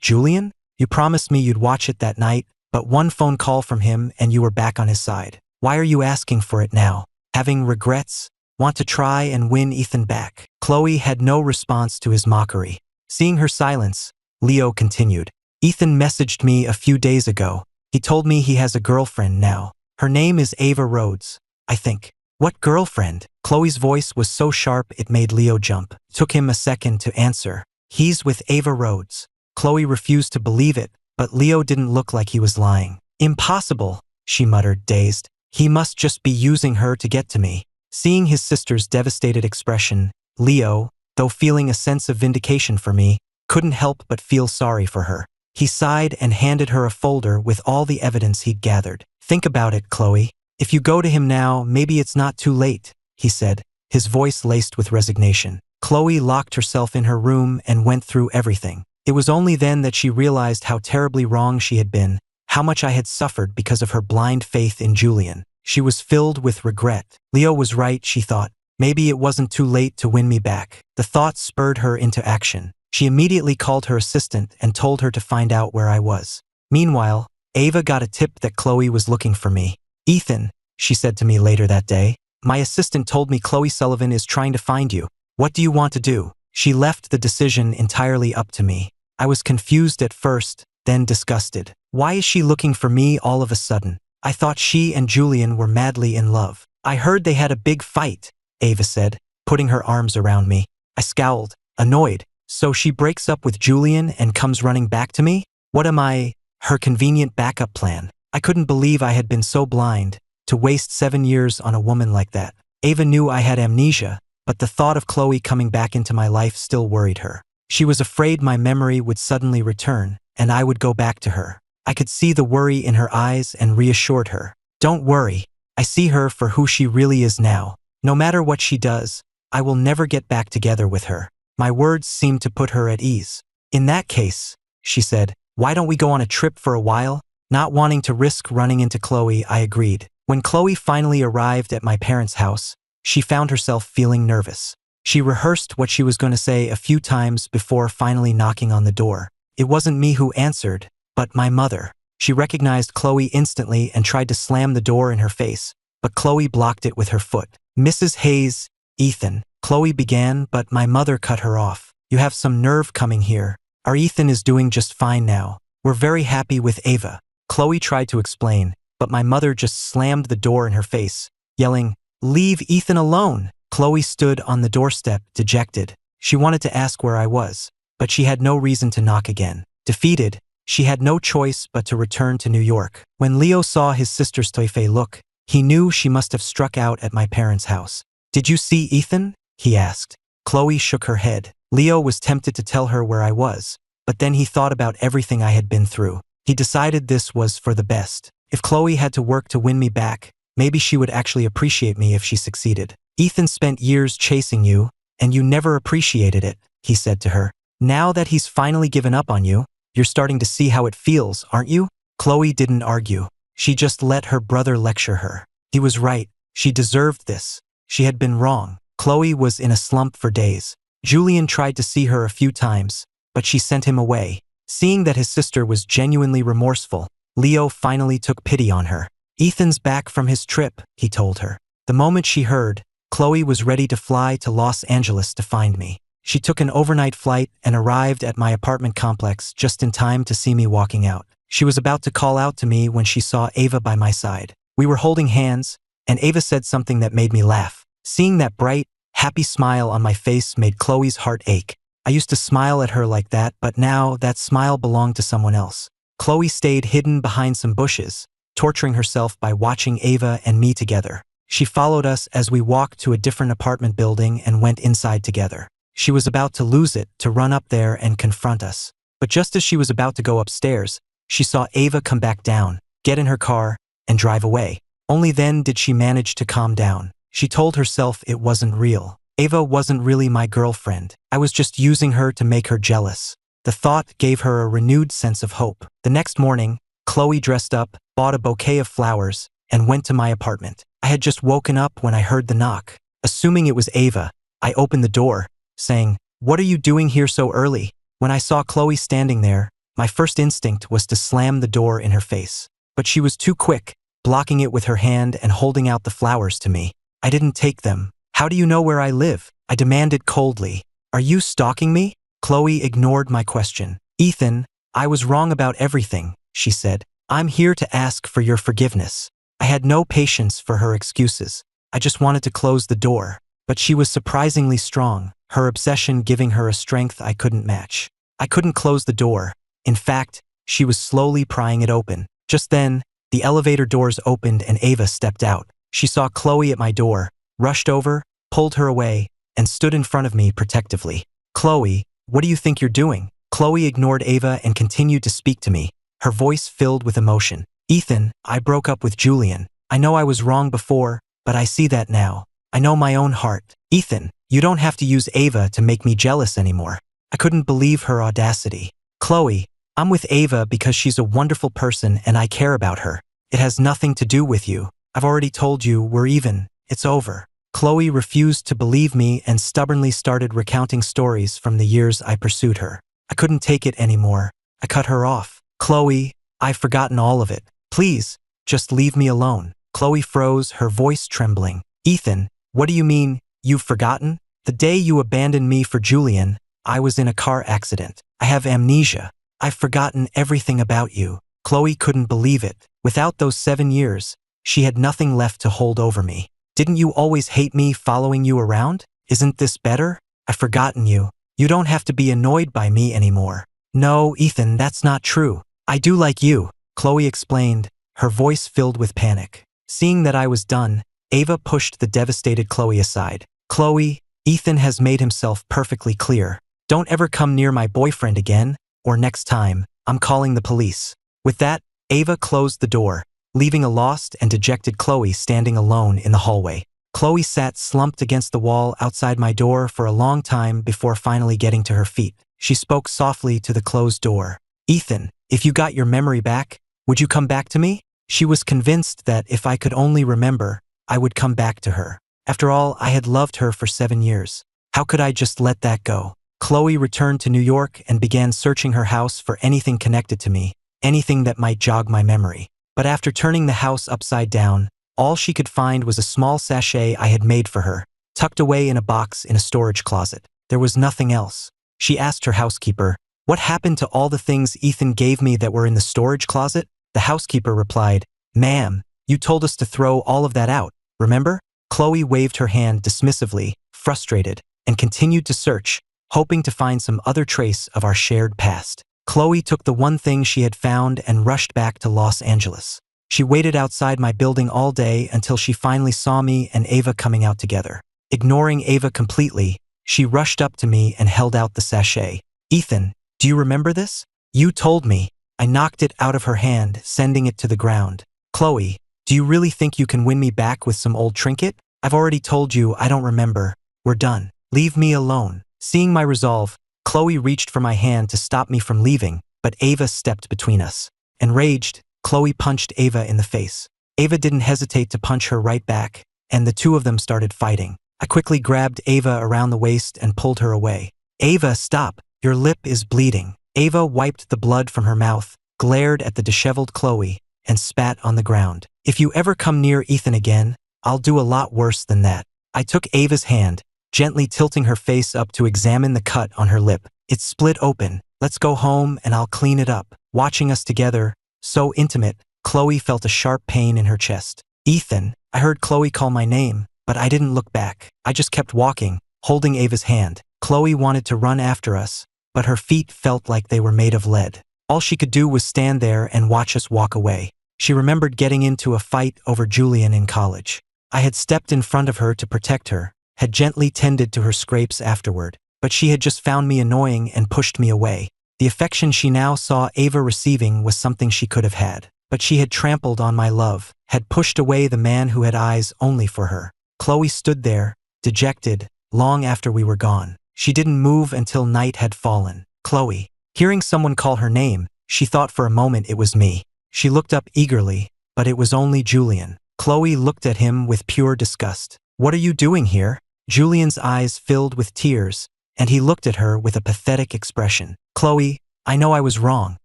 Julian? You promised me you'd watch it that night, but one phone call from him and you were back on his side. Why are you asking for it now? Having regrets? Want to try and win Ethan back?" Chloe had no response to his mockery. Seeing her silence, Leo continued. "Ethan messaged me a few days ago. He told me he has a girlfriend now. Her name is Ava Rhodes, I think." "What girlfriend?" Chloe's voice was so sharp it made Leo jump. It took him a second to answer. He's with Ava Rhodes. Chloe refused to believe it, but Leo didn't look like he was lying. Impossible, she muttered, dazed. He must just be using her to get to me. Seeing his sister's devastated expression, Leo, though feeling a sense of vindication for me, couldn't help but feel sorry for her. He sighed and handed her a folder with all the evidence he'd gathered. Think about it, Chloe. If you go to him now, maybe it's not too late, he said, his voice laced with resignation. Chloe locked herself in her room and went through everything. It was only then that she realized how terribly wrong she had been, how much I had suffered because of her blind faith in Julian. She was filled with regret. Leo was right, she thought. Maybe it wasn't too late to win me back. The thought spurred her into action. She immediately called her assistant and told her to find out where I was. Meanwhile, Ava got a tip that Chloe was looking for me. Ethan, she said to me later that day, my assistant told me Chloe Sullivan is trying to find you. What do you want to do? She left the decision entirely up to me. I was confused at first, then disgusted. Why is she looking for me all of a sudden? I thought she and Julian were madly in love. I heard they had a big fight, Ava said, putting her arms around me. I scowled, annoyed. So she breaks up with Julian and comes running back to me? What am I, her convenient backup plan? I couldn't believe I had been so blind, to waste 7 years on a woman like that. Ava knew I had amnesia, but the thought of Chloe coming back into my life still worried her. She was afraid my memory would suddenly return, and I would go back to her. I could see the worry in her eyes and reassured her. Don't worry, I see her for who she really is now. No matter what she does, I will never get back together with her. My words seemed to put her at ease. In that case, she said, why don't we go on a trip for a while? Not wanting to risk running into Chloe, I agreed. When Chloe finally arrived at my parents' house, she found herself feeling nervous. She rehearsed what she was going to say a few times before finally knocking on the door. It wasn't me who answered, but my mother. She recognized Chloe instantly and tried to slam the door in her face, but Chloe blocked it with her foot. Mrs. Hayes, Ethan, Chloe began, but my mother cut her off. You have some nerve coming here. Our Ethan is doing just fine now. We're very happy with Ava. Chloe tried to explain, but my mother just slammed the door in her face, yelling, Leave Ethan alone. Chloe stood on the doorstep, dejected. She wanted to ask where I was, but she had no reason to knock again. Defeated, she had no choice but to return to New York. When Leo saw his sister's toifei look, he knew she must have struck out at my parents' house. Did you see Ethan? He asked. Chloe shook her head. Leo was tempted to tell her where I was, but then he thought about everything I had been through. He decided this was for the best. If Chloe had to work to win me back, maybe she would actually appreciate me if she succeeded. Ethan spent years chasing you, and you never appreciated it, he said to her. Now that he's finally given up on you, you're starting to see how it feels, aren't you? Chloe didn't argue. She just let her brother lecture her. He was right. She deserved this. She had been wrong. Chloe was in a slump for days. Julian tried to see her a few times, but she sent him away. Seeing that his sister was genuinely remorseful, Leo finally took pity on her. Ethan's back from his trip, he told her. The moment she heard, Chloe was ready to fly to Los Angeles to find me. She took an overnight flight and arrived at my apartment complex just in time to see me walking out. She was about to call out to me when she saw Ava by my side. We were holding hands, and Ava said something that made me laugh. Seeing that bright, happy smile on my face made Chloe's heart ache. I used to smile at her like that, but now that smile belonged to someone else. Chloe stayed hidden behind some bushes, torturing herself by watching Ava and me together. She followed us as we walked to a different apartment building and went inside together. She was about to lose it, to run up there and confront us. But just as she was about to go upstairs, she saw Ava come back down, get in her car, and drive away. Only then did she manage to calm down. She told herself it wasn't real. Ava wasn't really my girlfriend. I was just using her to make her jealous. The thought gave her a renewed sense of hope. The next morning, Chloe dressed up, bought a bouquet of flowers, and went to my apartment. I had just woken up when I heard the knock. Assuming it was Ava, I opened the door, saying, "What are you doing here so early?" When I saw Chloe standing there, my first instinct was to slam the door in her face. But she was too quick, blocking it with her hand and holding out the flowers to me. I didn't take them. "How do you know where I live?" I demanded coldly. "Are you stalking me?" Chloe ignored my question. "Ethan, I was wrong about everything," she said. "I'm here to ask for your forgiveness." I had no patience for her excuses. I just wanted to close the door. But she was surprisingly strong, her obsession giving her a strength I couldn't match. I couldn't close the door. In fact, she was slowly prying it open. Just then, the elevator doors opened and Ava stepped out. She saw Chloe at my door, rushed over, pulled her away, and stood in front of me protectively. Chloe, what do you think you're doing? Chloe ignored Ava and continued to speak to me, her voice filled with emotion. Ethan, I broke up with Julian. I know I was wrong before, but I see that now. I know my own heart. Ethan, you don't have to use Ava to make me jealous anymore. I couldn't believe her audacity. Chloe, I'm with Ava because she's a wonderful person and I care about her. It has nothing to do with you. I've already told you we're even. It's over. Chloe refused to believe me and stubbornly started recounting stories from the years I pursued her. I couldn't take it anymore. I cut her off. Chloe, I've forgotten all of it. Please, just leave me alone. Chloe froze, her voice trembling. Ethan, what do you mean, you've forgotten? The day you abandoned me for Julian, I was in a car accident. I have amnesia. I've forgotten everything about you. Chloe couldn't believe it. Without those 7 years, she had nothing left to hold over me. Didn't you always hate me following you around? Isn't this better? I've forgotten you. You don't have to be annoyed by me anymore. No, Ethan, that's not true. I do like you, Chloe explained, her voice filled with panic. Seeing that I was done, Ava pushed the devastated Chloe aside. Chloe, Ethan has made himself perfectly clear. Don't ever come near my boyfriend again, or next time, I'm calling the police. With that, Ava closed the door, leaving a lost and dejected Chloe standing alone in the hallway. Chloe sat slumped against the wall outside my door for a long time before finally getting to her feet. She spoke softly to the closed door. Ethan, if you got your memory back, would you come back to me? She was convinced that if I could only remember, I would come back to her. After all, I had loved her for 7 years. How could I just let that go? Chloe returned to New York and began searching her house for anything connected to me, anything that might jog my memory. But after turning the house upside down, all she could find was a small sachet I had made for her, tucked away in a box in a storage closet. There was nothing else. She asked her housekeeper, "What happened to all the things Ethan gave me that were in the storage closet?" The housekeeper replied, "Ma'am, you told us to throw all of that out, remember?" Chloe waved her hand dismissively, frustrated, and continued to search, hoping to find some other trace of our shared past. Chloe took the one thing she had found and rushed back to Los Angeles. She waited outside my building all day until she finally saw me and Ava coming out together. Ignoring Ava completely, she rushed up to me and held out the sachet. "Ethan, do you remember this? You told me." I knocked it out of her hand, sending it to the ground. "Chloe, do you really think you can win me back with some old trinket? I've already told you I don't remember. We're done. Leave me alone." Seeing my resolve, Chloe reached for my hand to stop me from leaving, but Ava stepped between us. Enraged, Chloe punched Ava in the face. Ava didn't hesitate to punch her right back, and the two of them started fighting. I quickly grabbed Ava around the waist and pulled her away. "Ava, stop. Your lip is bleeding." Ava wiped the blood from her mouth, glared at the disheveled Chloe, and spat on the ground. "If you ever come near Ethan again, I'll do a lot worse than that." I took Ava's hand, gently tilting her face up to examine the cut on her lip. "It's split open. Let's go home and I'll clean it up." Watching us together, so intimate, Chloe felt a sharp pain in her chest. "Ethan," I heard Chloe call my name, but I didn't look back. I just kept walking, holding Ava's hand. Chloe wanted to run after us, but her feet felt like they were made of lead. All she could do was stand there and watch us walk away. She remembered getting into a fight over Julian in college. I had stepped in front of her to protect her, had gently tended to her scrapes afterward, but she had just found me annoying and pushed me away. The affection she now saw Ava receiving was something she could have had, but she had trampled on my love, had pushed away the man who had eyes only for her. Chloe stood there, dejected, long after we were gone. She didn't move until night had fallen. "Chloe." Hearing someone call her name, she thought for a moment it was me. She looked up eagerly, but it was only Julian. Chloe looked at him with pure disgust. "What are you doing here?" Julian's eyes filled with tears, and he looked at her with a pathetic expression. "Chloe, I know I was wrong.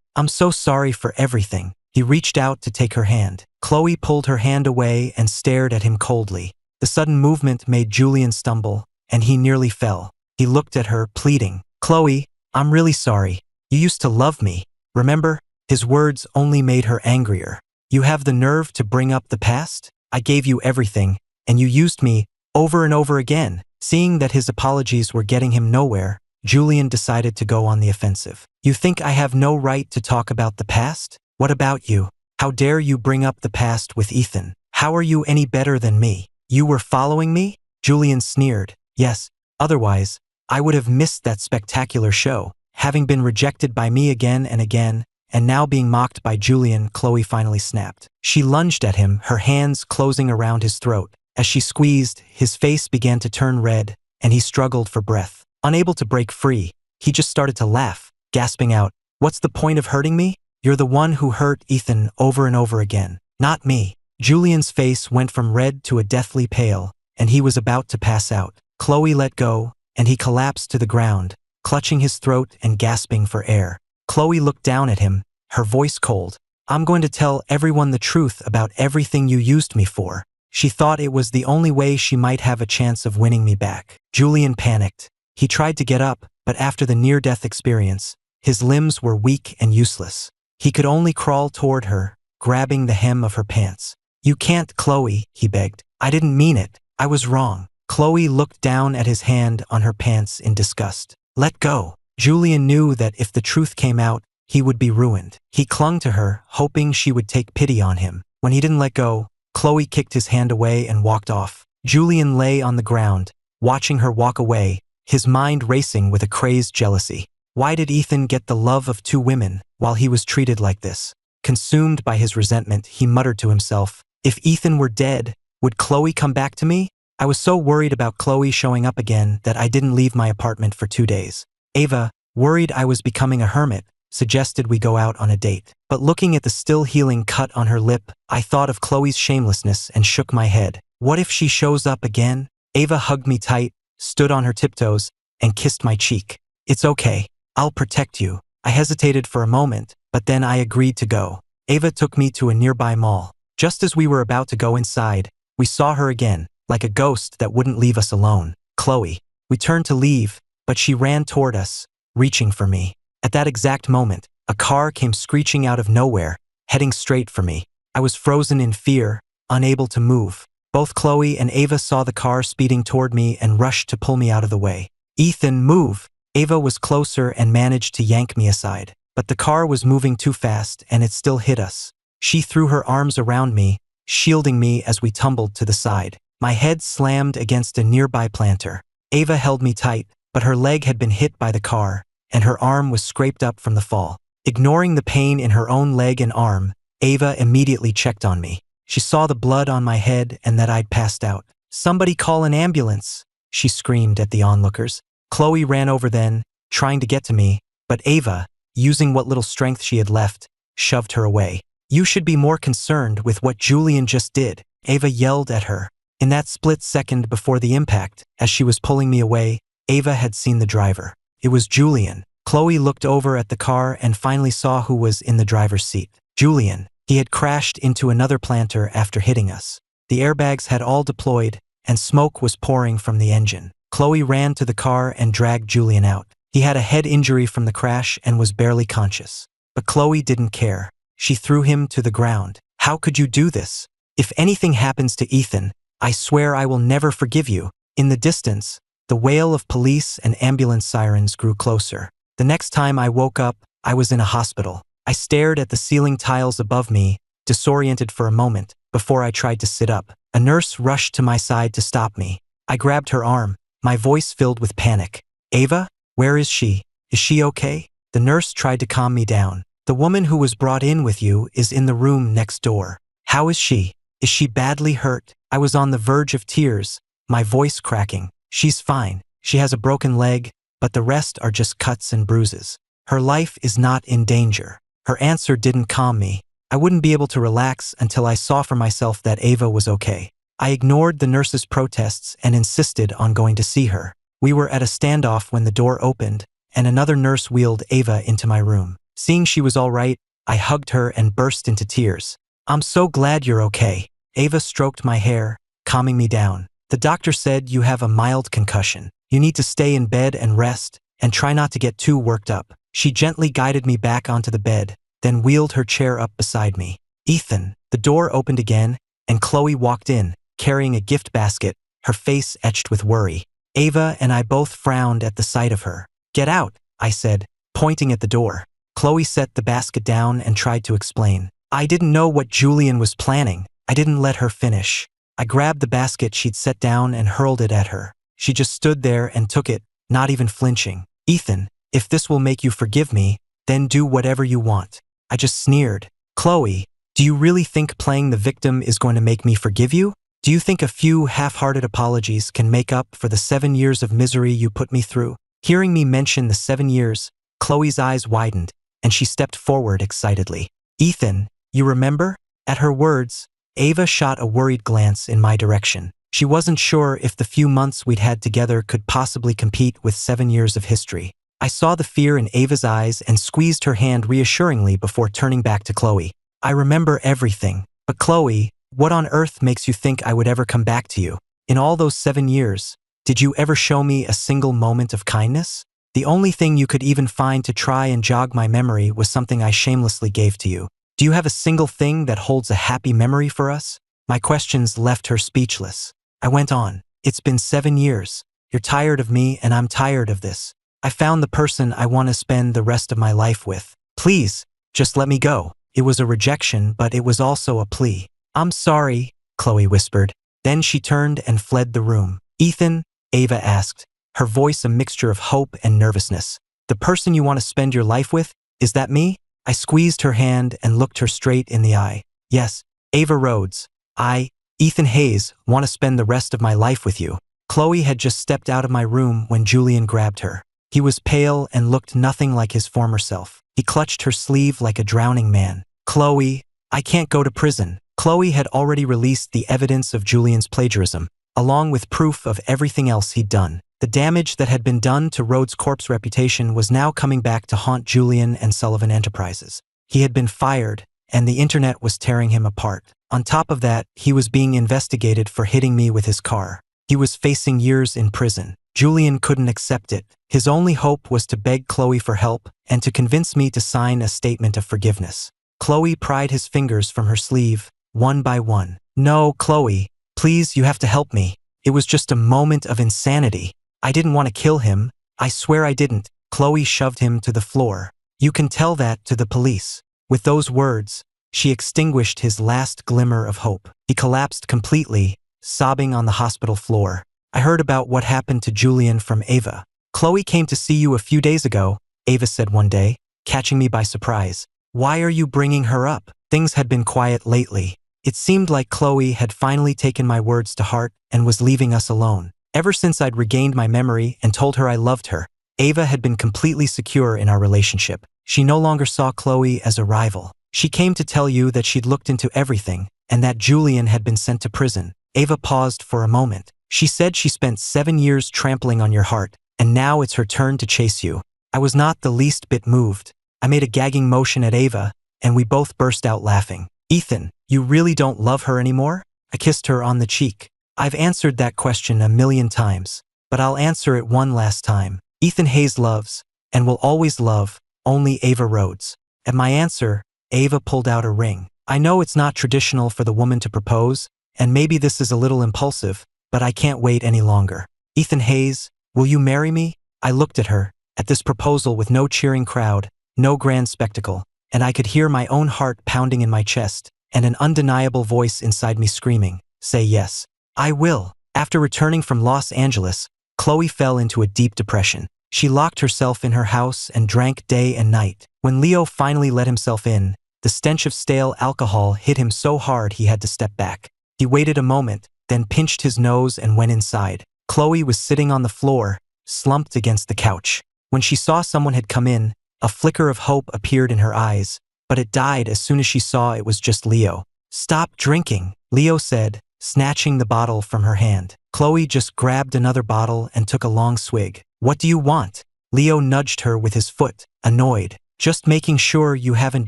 I'm so sorry for everything." He reached out to take her hand. Chloe pulled her hand away and stared at him coldly. The sudden movement made Julian stumble, and he nearly fell. He looked at her, pleading. "Chloe, I'm really sorry. You used to love me, remember?" His words only made her angrier. "You have the nerve to bring up the past? I gave you everything, and you used me over and over again." Seeing that his apologies were getting him nowhere, Julian decided to go on the offensive. "You think I have no right to talk about the past? What about you? How dare you bring up the past with Ethan? How are you any better than me? You were following me?" Julian sneered. "Yes, otherwise, I would have missed that spectacular show." Having been rejected by me again and again, and now being mocked by Julian, Chloe finally snapped. She lunged at him, her hands closing around his throat. As she squeezed, his face began to turn red, and he struggled for breath. Unable to break free, he just started to laugh, gasping out, "What's the point of hurting me? You're the one who hurt Ethan over and over again, not me." Julian's face went from red to a deathly pale, and he was about to pass out. Chloe let go, and he collapsed to the ground, clutching his throat and gasping for air. Chloe looked down at him, her voice cold. "I'm going to tell everyone the truth about everything you used me for." She thought it was the only way she might have a chance of winning me back. Julian panicked. He tried to get up, but after the near-death experience, his limbs were weak and useless. He could only crawl toward her, grabbing the hem of her pants. "You can't, Chloe," he begged. "I didn't mean it. I was wrong." Chloe looked down at his hand on her pants in disgust. "Let go." Julian knew that if the truth came out, he would be ruined. He clung to her, hoping she would take pity on him. When he didn't let go, Chloe kicked his hand away and walked off. Julian lay on the ground, watching her walk away, his mind racing with a crazed jealousy. Why did Ethan get the love of two women while he was treated like this? Consumed by his resentment, he muttered to himself, "If Ethan were dead, would Chloe come back to me?" I was so worried about Chloe showing up again that I didn't leave my apartment for 2 days. Ava, worried I was becoming a hermit, suggested we go out on a date. But looking at the still healing cut on her lip, I thought of Chloe's shamelessness and shook my head. What if she shows up again? Ava hugged me tight, stood on her tiptoes, and kissed my cheek. "It's okay. I'll protect you." I hesitated for a moment, but then I agreed to go. Ava took me to a nearby mall. Just as we were about to go inside, we saw her again, like a ghost that wouldn't leave us alone. Chloe. We turned to leave, but she ran toward us, reaching for me. At that exact moment, a car came screeching out of nowhere, heading straight for me. I was frozen in fear, unable to move. Both Chloe and Ava saw the car speeding toward me and rushed to pull me out of the way. "Ethan, move!" Ava was closer and managed to yank me aside. But the car was moving too fast and it still hit us. She threw her arms around me, shielding me as we tumbled to the side. My head slammed against a nearby planter. Ava held me tight, but her leg had been hit by the car, and her arm was scraped up from the fall. Ignoring the pain in her own leg and arm, Ava immediately checked on me. She saw the blood on my head and that I'd passed out. "Somebody call an ambulance," she screamed at the onlookers. Chloe ran over then, trying to get to me, but Ava, using what little strength she had left, shoved her away. "You should be more concerned with what Julian just did," Ava yelled at her. In that split second before the impact, as she was pulling me away, Ava had seen the driver. It was Julian. Chloe looked over at the car and finally saw who was in the driver's seat. Julian. He had crashed into another planter after hitting us. The airbags had all deployed, and smoke was pouring from the engine. Chloe ran to the car and dragged Julian out. He had a head injury from the crash and was barely conscious. But Chloe didn't care. She threw him to the ground. "How could you do this? If anything happens to Ethan, I swear I will never forgive you." In the distance, the wail of police and ambulance sirens grew closer. The next time I woke up, I was in a hospital. I stared at the ceiling tiles above me, disoriented for a moment, before I tried to sit up. A nurse rushed to my side to stop me. I grabbed her arm, my voice filled with panic. "Ava? Where is she? Is she okay?" The nurse tried to calm me down. "The woman who was brought in with you is in the room next door." "How is she? Is she badly hurt?" I was on the verge of tears, my voice cracking. "She's fine. She has a broken leg, but the rest are just cuts and bruises. Her life is not in danger." Her answer didn't calm me. I wouldn't be able to relax until I saw for myself that Ava was okay. I ignored the nurse's protests and insisted on going to see her. We were at a standoff when the door opened, and another nurse wheeled Ava into my room. Seeing she was all right, I hugged her and burst into tears. "I'm so glad you're okay." Ava stroked my hair, calming me down. "The doctor said you have a mild concussion. You need to stay in bed and rest, and try not to get too worked up." She gently guided me back onto the bed, then wheeled her chair up beside me. "Ethan." The door opened again, and Chloe walked in, carrying a gift basket, her face etched with worry. Ava and I both frowned at the sight of her. "Get out," I said, pointing at the door. Chloe set the basket down and tried to explain. "I didn't know what Julian was planning. I didn't let her finish." I grabbed the basket she'd set down and hurled it at her. She just stood there and took it, not even flinching. "Ethan, if this will make you forgive me, then do whatever you want." I just sneered. "Chloe, do you really think playing the victim is going to make me forgive you? Do you think a few half-hearted apologies can make up for the 7 years of misery you put me through?" Hearing me mention the 7 years, Chloe's eyes widened, and she stepped forward excitedly. "Ethan, you remember?" At her words, Ava shot a worried glance in my direction. She wasn't sure if the few months we'd had together could possibly compete with 7 years of history. I saw the fear in Ava's eyes and squeezed her hand reassuringly before turning back to Chloe. "I remember everything. But Chloe, what on earth makes you think I would ever come back to you? In all those 7 years, did you ever show me a single moment of kindness? The only thing you could even find to try and jog my memory was something I shamelessly gave to you. Do you have a single thing that holds a happy memory for us?" My questions left her speechless. I went on. "It's been 7 years. You're tired of me and I'm tired of this. I found the person I want to spend the rest of my life with. Please, just let me go." It was a rejection, but it was also a plea. "I'm sorry," Chloe whispered. Then she turned and fled the room. "Ethan," Ava asked, her voice a mixture of hope and nervousness. "The person you want to spend your life with, is that me?" I squeezed her hand and looked her straight in the eye. "Yes, Ava Rhodes. I, Ethan Hayes, want to spend the rest of my life with you." Chloe had just stepped out of my room when Julian grabbed her. He was pale and looked nothing like his former self. He clutched her sleeve like a drowning man. "Chloe, I can't go to prison." Chloe had already released the evidence of Julian's plagiarism, along with proof of everything else he'd done. The damage that had been done to Rhodes Corp's reputation was now coming back to haunt Julian and Sullivan Enterprises. He had been fired, and the internet was tearing him apart. On top of that, he was being investigated for hitting me with his car. He was facing years in prison. Julian couldn't accept it. His only hope was to beg Chloe for help and to convince me to sign a statement of forgiveness. Chloe pried his fingers from her sleeve, one by one. "No, Chloe, please, you have to help me. It was just a moment of insanity. I didn't want to kill him. I swear I didn't." Chloe shoved him to the floor. "You can tell that to the police." With those words, she extinguished his last glimmer of hope. He collapsed completely, sobbing on the hospital floor. "I heard about what happened to Julian from Ava. Chloe came to see you a few days ago," Ava said one day, catching me by surprise. "Why are you bringing her up?" Things had been quiet lately. It seemed like Chloe had finally taken my words to heart and was leaving us alone. Ever since I'd regained my memory and told her I loved her, Ava had been completely secure in our relationship. She no longer saw Chloe as a rival. "She came to tell you that she'd looked into everything and that Julian had been sent to prison." Ava paused for a moment. "She said she spent 7 years trampling on your heart, and now it's her turn to chase you." I was not the least bit moved. I made a gagging motion at Ava, and we both burst out laughing. "Ethan, you really don't love her anymore?" I kissed her on the cheek. "I've answered that question a million times, but I'll answer it one last time. Ethan Hayes loves, and will always love, only Ava Rhodes." At my answer, Ava pulled out a ring. "I know it's not traditional for the woman to propose, and maybe this is a little impulsive, but I can't wait any longer. Ethan Hayes, will you marry me?" I looked at her, at this proposal with no cheering crowd, no grand spectacle, and I could hear my own heart pounding in my chest, and an undeniable voice inside me screaming, "Say yes." "I will." After returning from Los Angeles, Chloe fell into a deep depression. She locked herself in her house and drank day and night. When Leo finally let himself in, the stench of stale alcohol hit him so hard he had to step back. He waited a moment, then pinched his nose and went inside. Chloe was sitting on the floor, slumped against the couch. When she saw someone had come in, a flicker of hope appeared in her eyes, but it died as soon as she saw it was just Leo. "Stop drinking," Leo said, snatching the bottle from her hand. Chloe just grabbed another bottle and took a long swig. "What do you want?" Leo nudged her with his foot, annoyed. "Just making sure you haven't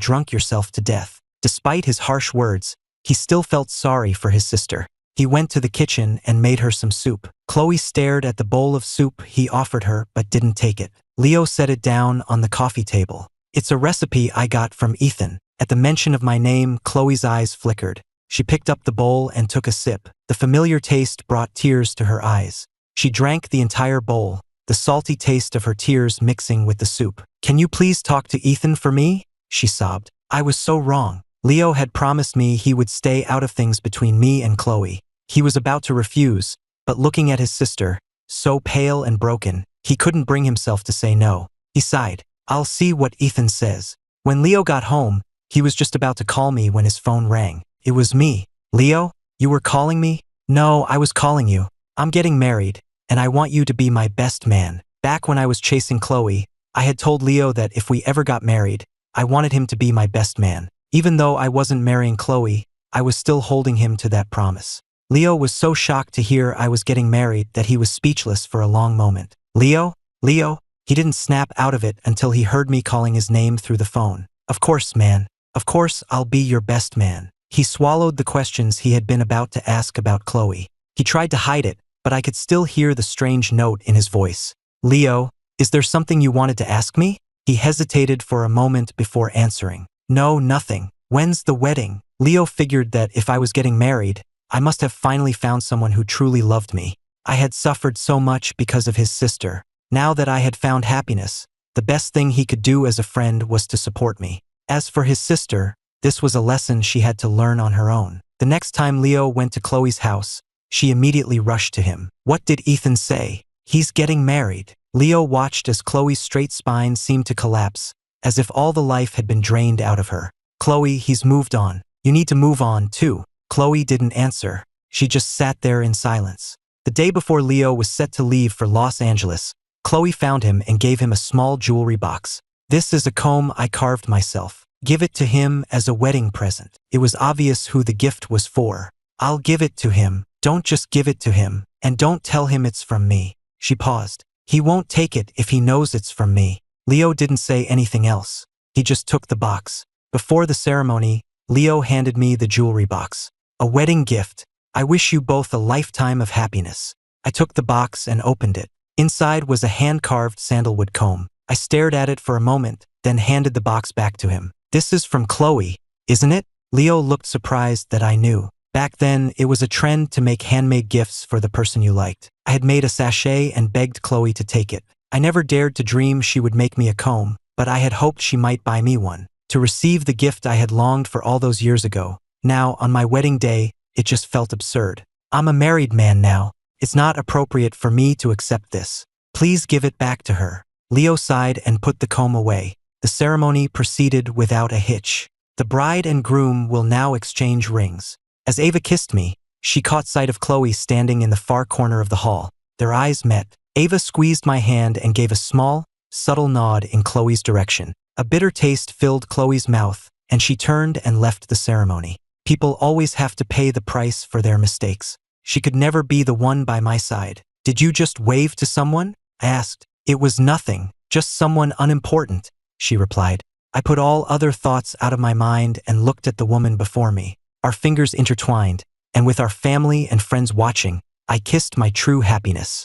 drunk yourself to death." Despite his harsh words, he still felt sorry for his sister. He went to the kitchen and made her some soup. Chloe stared at the bowl of soup he offered her but didn't take it. Leo set it down on the coffee table. "It's a recipe I got from Ethan." At the mention of my name, Chloe's eyes flickered. She picked up the bowl and took a sip. The familiar taste brought tears to her eyes. She drank the entire bowl, the salty taste of her tears mixing with the soup. "Can you please talk to Ethan for me?" she sobbed. "I was so wrong. Leo had promised me he would stay out of things between me and Chloe." He was about to refuse, but looking at his sister, so pale and broken, he couldn't bring himself to say no. He sighed. "I'll see what Ethan says." When Leo got home, he was just about to call me when his phone rang. It was me. "Leo, you were calling me?" "No, I was calling you. I'm getting married, and I want you to be my best man." Back when I was chasing Chloe, I had told Leo that if we ever got married, I wanted him to be my best man. Even though I wasn't marrying Chloe, I was still holding him to that promise. Leo was so shocked to hear I was getting married that he was speechless for a long moment. "Leo? Leo?" He didn't snap out of it until he heard me calling his name through the phone. "Of course, man. Of course I'll be your best man." He swallowed the questions he had been about to ask about Chloe. He tried to hide it, but I could still hear the strange note in his voice. "Leo, is there something you wanted to ask me?" He hesitated for a moment before answering. "No, nothing. When's the wedding?" Leo figured that if I was getting married, I must have finally found someone who truly loved me. I had suffered so much because of his sister. Now that I had found happiness, the best thing he could do as a friend was to support me. As for his sister, this was a lesson she had to learn on her own. The next time Leo went to Chloe's house, she immediately rushed to him. "What did Ethan say?" "He's getting married." Leo watched as Chloe's straight spine seemed to collapse, as if all the life had been drained out of her. "Chloe, he's moved on. You need to move on, too." Chloe didn't answer. She just sat there in silence. The day before Leo was set to leave for Los Angeles, Chloe found him and gave him a small jewelry box. "This is a comb I carved myself. Give it to him as a wedding present." It was obvious who the gift was for. "I'll give it to him. Don't just give it to him, and don't tell him it's from me." She paused. "He won't take it if he knows it's from me." Leo didn't say anything else. He just took the box. Before the ceremony, Leo handed me the jewelry box. "A wedding gift. I wish you both a lifetime of happiness." I took the box and opened it. Inside was a hand-carved sandalwood comb. I stared at it for a moment, then handed the box back to him. "This is from Chloe, isn't it?" Leo looked surprised that I knew. Back then, it was a trend to make handmade gifts for the person you liked. I had made a sachet and begged Chloe to take it. I never dared to dream she would make me a comb, but I had hoped she might buy me one. To receive the gift I had longed for all those years ago. Now, on my wedding day, it just felt absurd. "I'm a married man now. It's not appropriate for me to accept this. Please give it back to her." Leo sighed and put the comb away. The ceremony proceeded without a hitch. The bride and groom will now exchange rings. As Ava kissed me, she caught sight of Chloe standing in the far corner of the hall. Their eyes met. Ava squeezed my hand and gave a small, subtle nod in Chloe's direction. A bitter taste filled Chloe's mouth, and she turned and left the ceremony. People always have to pay the price for their mistakes. She could never be the one by my side. "Did you just wave to someone?" I asked. "It was nothing, just someone unimportant," she replied. I put all other thoughts out of my mind and looked at the woman before me. Our fingers intertwined, and with our family and friends watching, I kissed my true happiness.